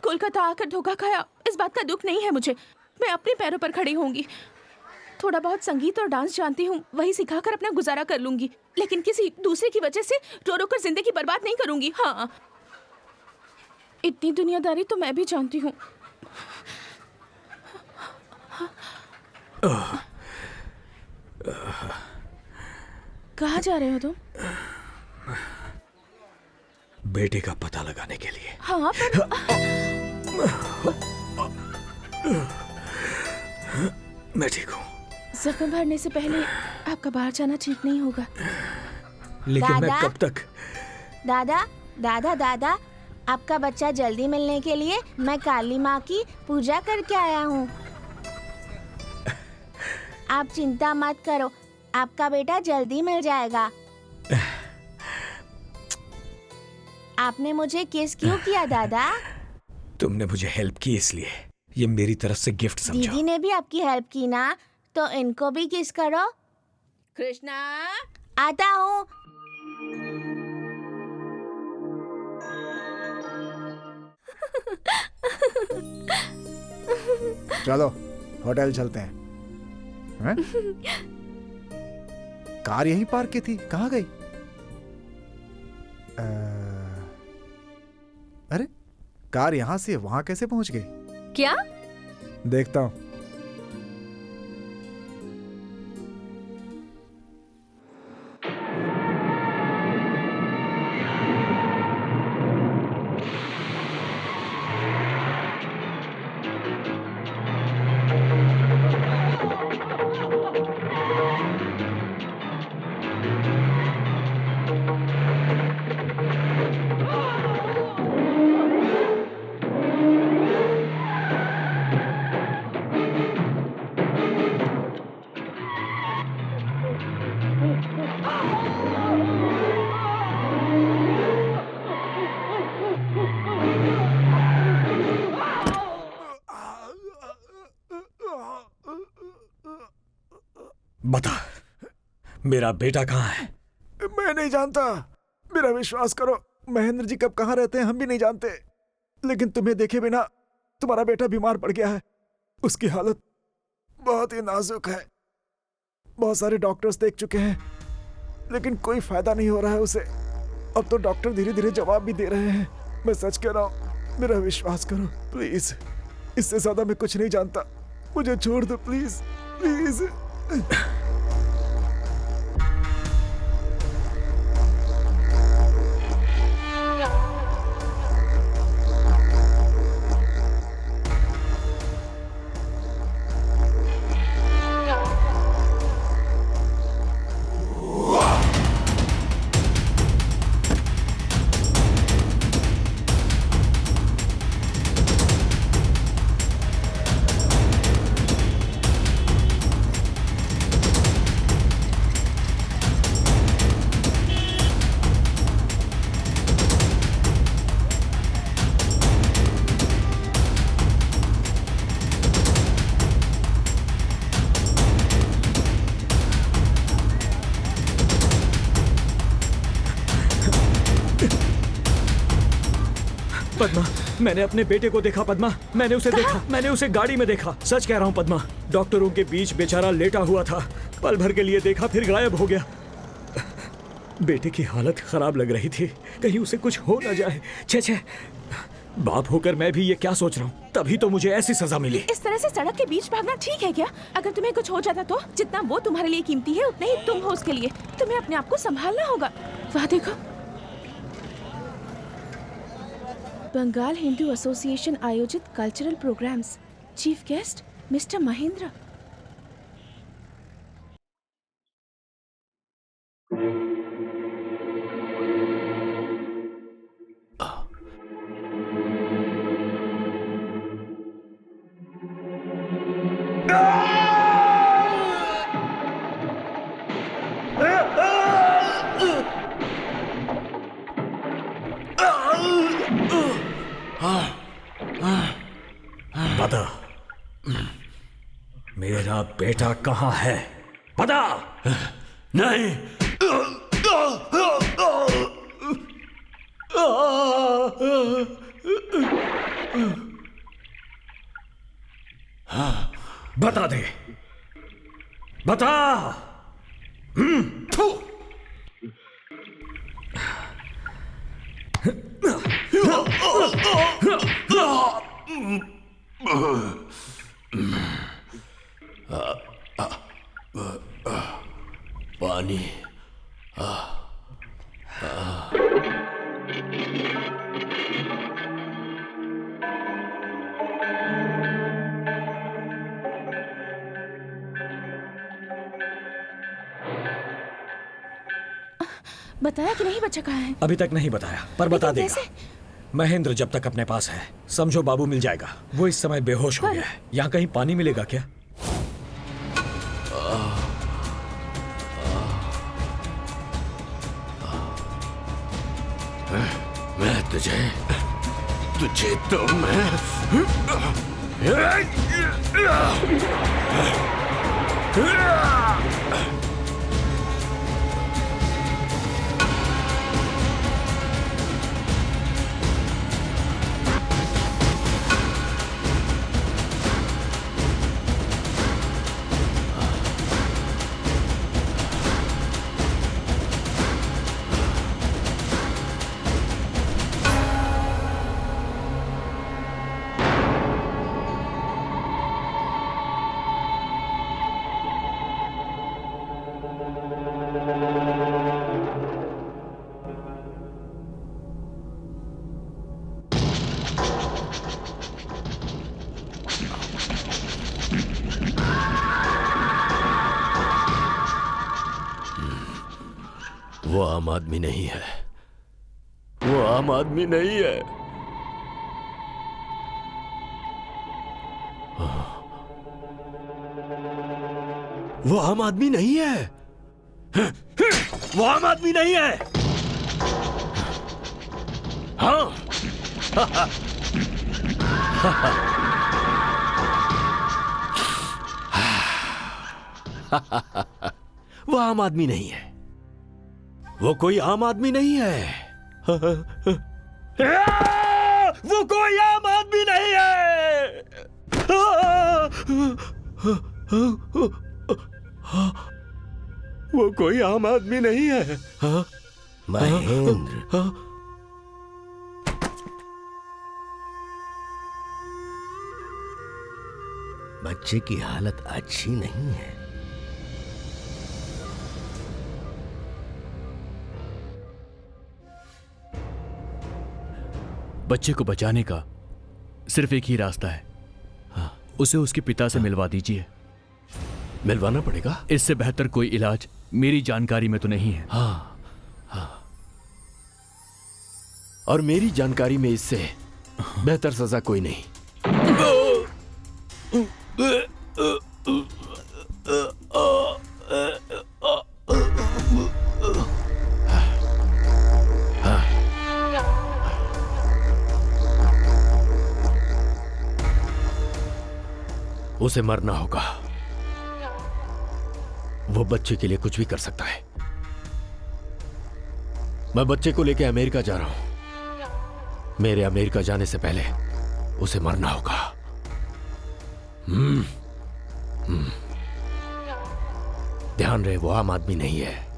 कोलकाता आकर धोखा खाया, इस बात का दुख नहीं है मुझे। मैं अपने पैरों पर खड़ी होंगी। थोड़ा बहुत संगीत और डांस जानती हूँ, वही सिखाकर अपना गुजारा कर लूंगी, लेकिन किसी दूसरे की वजह से रो रो कर जिंदगी बर्बाद नहीं करूंगी। हाँ, इतनी दुनियादारी तो मैं भी जानती हूँ। कहाँ जा रहे हो तुम? बेटे का पता लगाने के लिए। हाँ, पर मैं ठीक हूँ, जख्म भरने से पहले आपका बाहर जाना ठीक नहीं होगा। लेकिन मैं दादा? कब तक? दादा दादा दादा, आपका बच्चा जल्दी मिलने के लिए मैं काली माँ की पूजा करके आया हूँ। आप चिंता मत करो, आपका बेटा जल्दी मिल जाएगा। आपने मुझे किस क्यों किया दादा? तुमने मुझे हेल्प की इसलिए, ये मेरी तरफ से गिफ्ट समझो। दीदी ने भी आपकी हेल्प की ना, तो इनको भी किस करो। कृष्णा, आता हूँ। चलो होटल चलते हैं। हैं? कार यहीं पार्क की थी, कहाँ गई? अरे कार यहां से वहां कैसे पहुंच गई? क्या? देखता हूं। बता, मेरा बेटा कहाँ है? मैं नहीं जानता, मेरा विश्वास करो। महेंद्र जी कब कहाँ रहते हैं हम भी नहीं जानते, लेकिन तुम्हें देखे बिना तुम्हारा बेटा बीमार पड़ गया है। उसकी हालत बहुत ही नाजुक है। बहुत सारे डॉक्टर्स देख चुके हैं, लेकिन कोई फायदा नहीं हो रहा है उसे। अब तो डॉक्टर धीरे धीरे जवाब भी दे रहे हैं। मैं सच कह रहा हूँ, मेरा विश्वास करो प्लीज। इससे ज्यादा मैं कुछ नहीं जानता, मुझे छोड़ दो प्लीज प्लीज। पद्मा, मैंने अपने बेटे को देखा। पद्मा, मैंने उसे देखा, मैंने उसे गाड़ी में देखा। सच कह रहा हूँ पद्मा, डॉक्टरों के बीच बेचारा लेटा हुआ था। पल भर के लिए देखा, फिर गायब हो गया। बेटे की हालत खराब लग रही थी, कहीं उसे कुछ हो ना जाए। छे छे, बाप होकर मैं भी ये क्या सोच रहा हूँ, तभी तो मुझे ऐसी सजा मिली। इस तरह से सड़क के बीच भागना ठीक है क्या? अगर तुम्हें कुछ हो जाता तो जितना वो तुम्हारे लिए कीमती है उतने ही तुम हो उसके लिए। तुम्हें अपने आप को संभालना होगा। वहाँ देखो, बंगाल हिंदू एसोसिएशन आयोजित cultural programmes, chief guest mister Mahendra. बता, मेरा बेटा कहाँ है? बता। नहीं। बता दे, बता। थू। पानी। बताया कि नहीं बच्चा कहाँ है? अभी तक नहीं बताया, पर बता लेकिन देगा। कैसे? महेंद्र जब तक अपने पास है, समझो बाबू मिल जाएगा। वो इस समय बेहोश हो गया है। यहाँ कहीं पानी मिलेगा क्या? मैं तुझे तो मैं वो आम आदमी नहीं है। वो आम आदमी नहीं है। वो आम आदमी नहीं है। वो आम आदमी नहीं है। हाँ। वो आम आदमी नहीं है। वो कोई आम आदमी नहीं है। वो कोई आम आदमी नहीं है। वो कोई आम आदमी नहीं है। महेंद्र, बच्चे की हालत अच्छी नहीं है। बच्चे को बचाने का सिर्फ एक ही रास्ता है। उसे उसके पिता से मिलवा दीजिए। मिलवाना पड़ेगा? इससे बेहतर कोई इलाज मेरी जानकारी में तो नहीं है। हाँ, हाँ। और मेरी जानकारी में इससे बेहतर सजा कोई नहीं। उसे मरना होगा। वो बच्चे के लिए कुछ भी कर सकता है। मैं बच्चे को लेकर अमेरिका जा रहा हूं। मेरे अमेरिका जाने से पहले उसे मरना होगा। ध्यान रहे, वो आम आदमी नहीं है।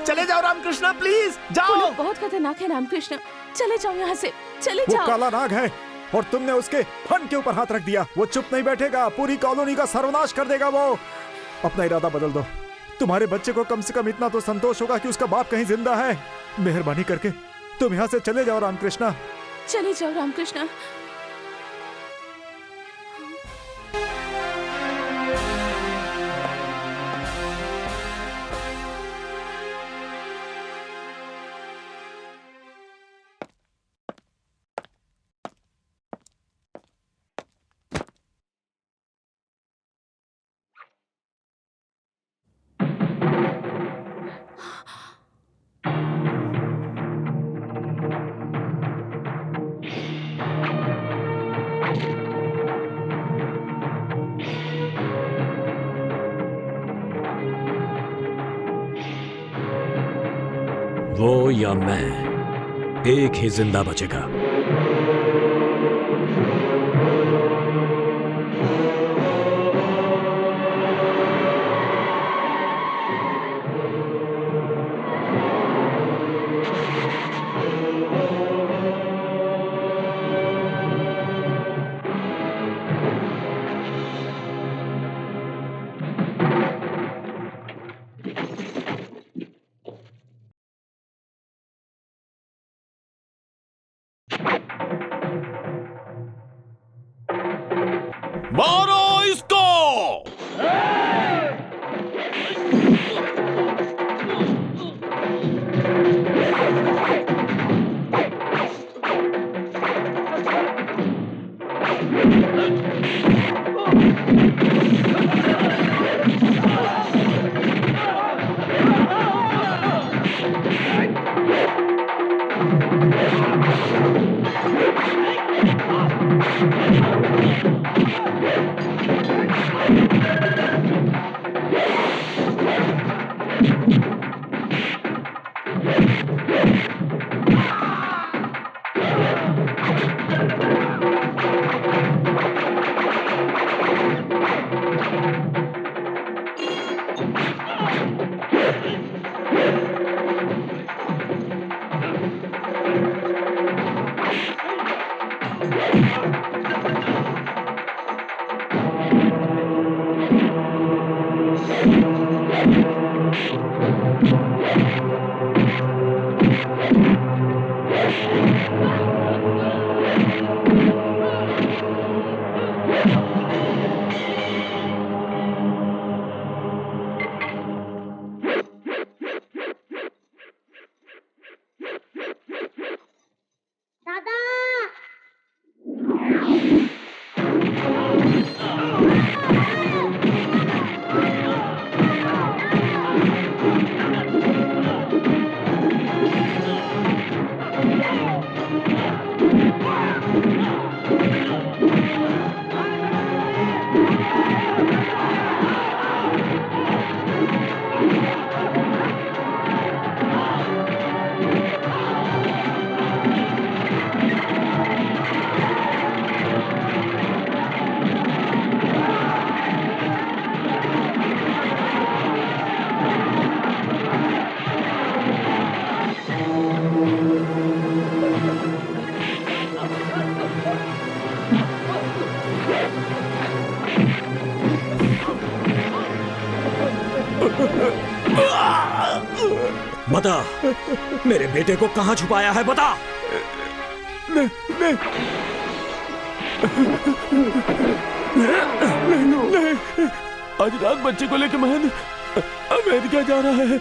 चले जाओ रामकृष्णा, प्लीज जाओ। वो लोग बहुत खतरनाक है रामकृष्ण, चले जाओ यहाँ से, चले वो जाओ। काला नाग है और तुमने उसके फन के ऊपर हाथ रख दिया। वो चुप नहीं बैठेगा, पूरी कॉलोनी का सर्वनाश कर देगा। वो अपना इरादा बदल दो। तुम्हारे बच्चे को कम से कम इतना तो संतोष होगा कि उसका बाप कहीं जिंदा है। मेहरबानी करके तुम यहाँ से चले जाओ रामकृष्णा, चले जाओ रामकृष्णा। वो या मैं, एक ही जिंदा बचेगा। मारो इसको। बता, मेरे बेटे को कहां छुपाया है, बता। नहीं, आज रात बच्चे को लेकर महन अमेरिका जा रहा है।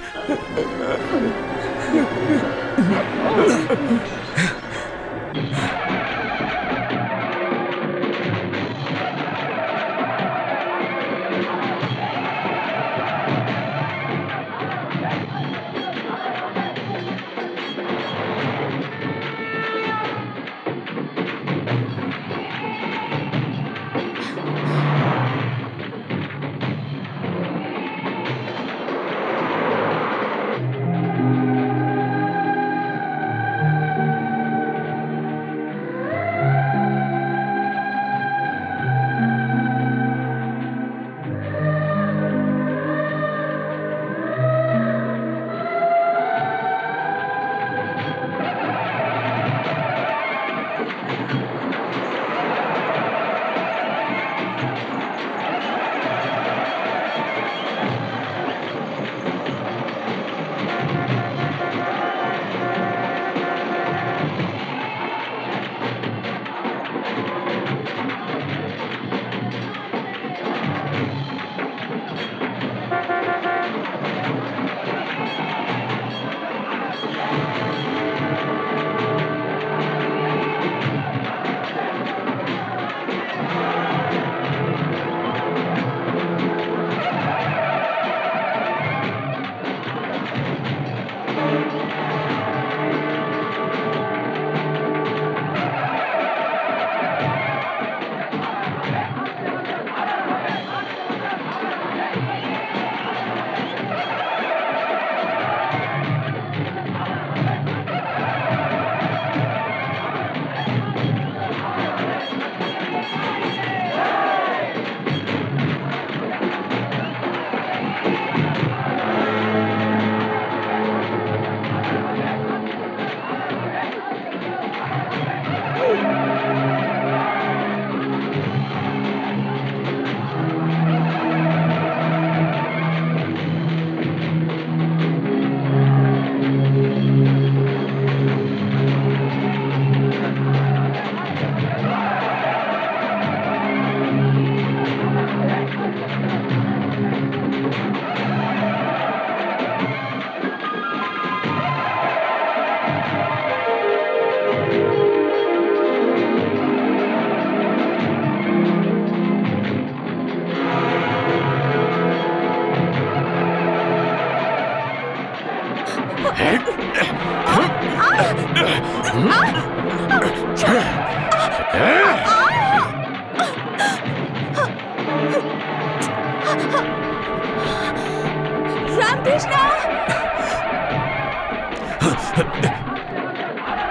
रामकृष्णा!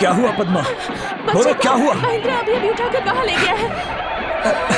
क्या हुआ पद्मा? बोलो क्या हुआ? महेंद्र अभी अभी उठाकर कहाँ ले गया है?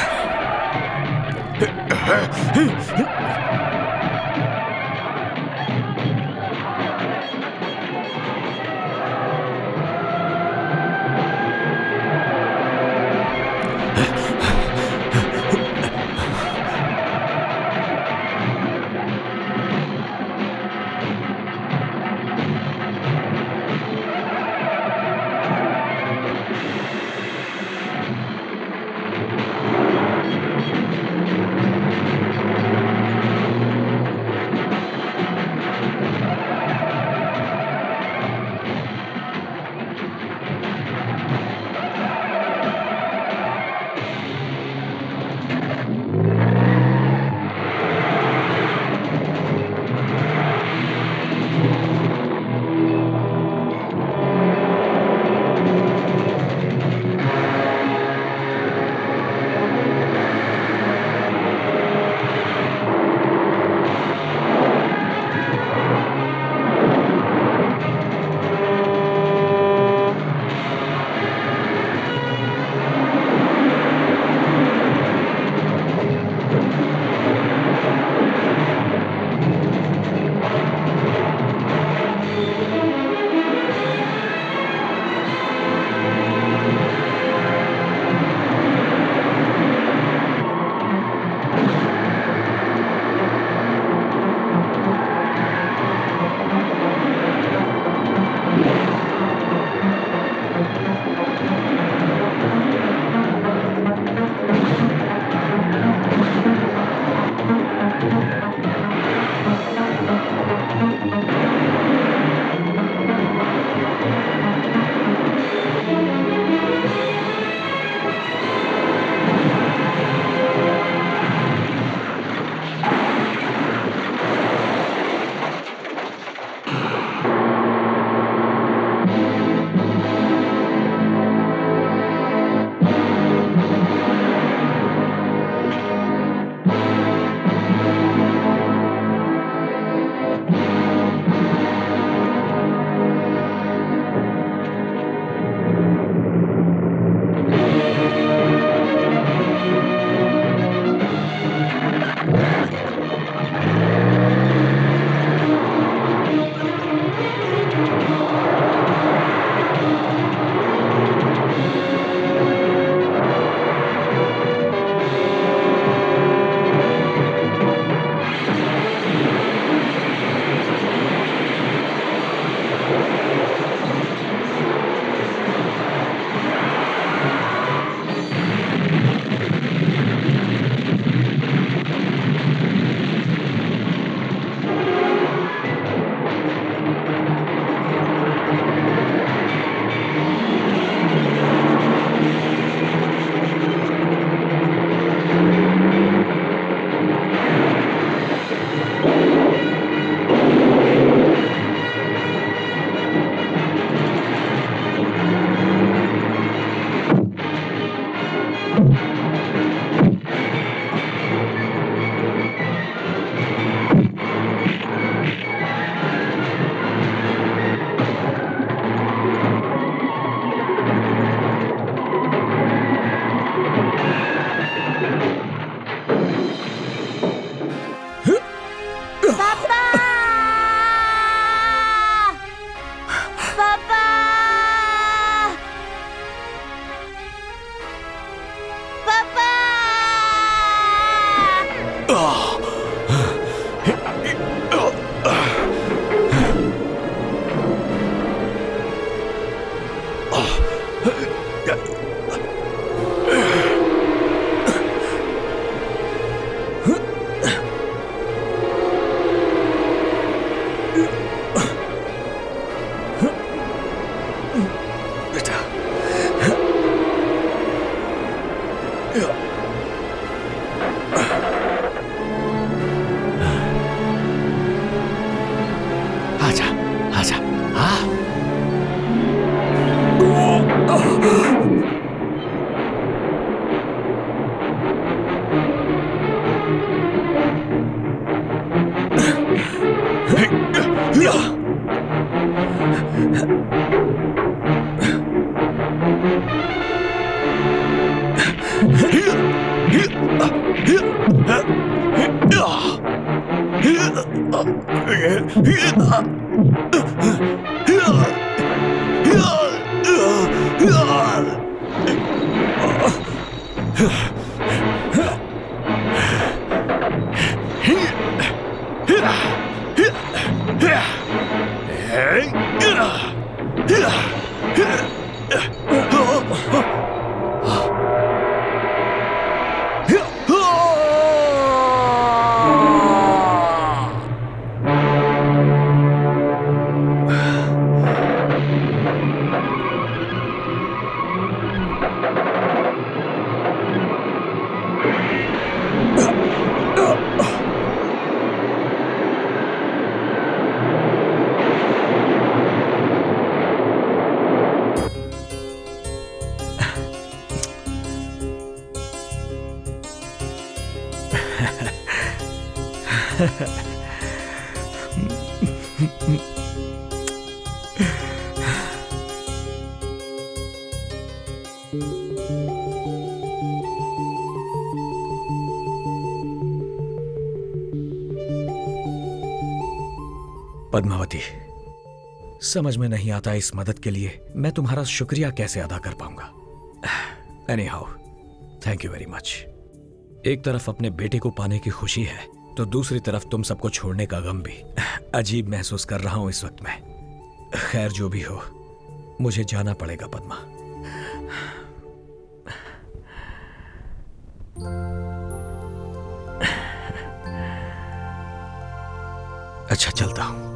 पद्मावती, समझ में नहीं आता इस मदद के लिए मैं तुम्हारा शुक्रिया कैसे अदा कर पाऊंगा। Anyhow, thank you very much. एक तरफ अपने बेटे को पाने की खुशी है तो दूसरी तरफ तुम सबको छोड़ने का गम भी। अजीब महसूस कर रहा हूं इस वक्त मैं। खैर जो भी हो, मुझे जाना पड़ेगा पद्मा। अच्छा चलता हूं।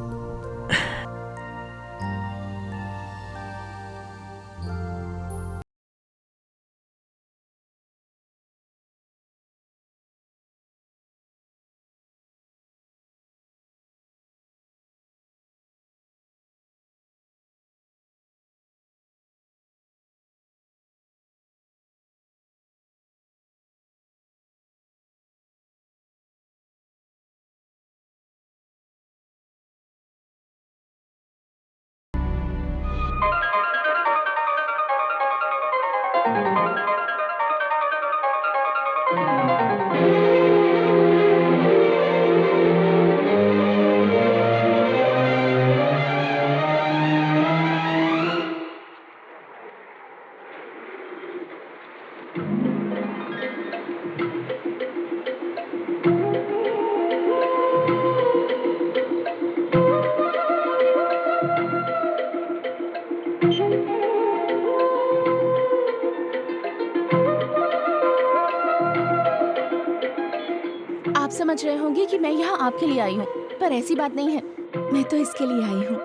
आप समझ रहे होंगे कि मैं यहाँ आपके लिए आई हूँ, पर ऐसी बात नहीं है। मैं तो इसके लिए आई हूँ।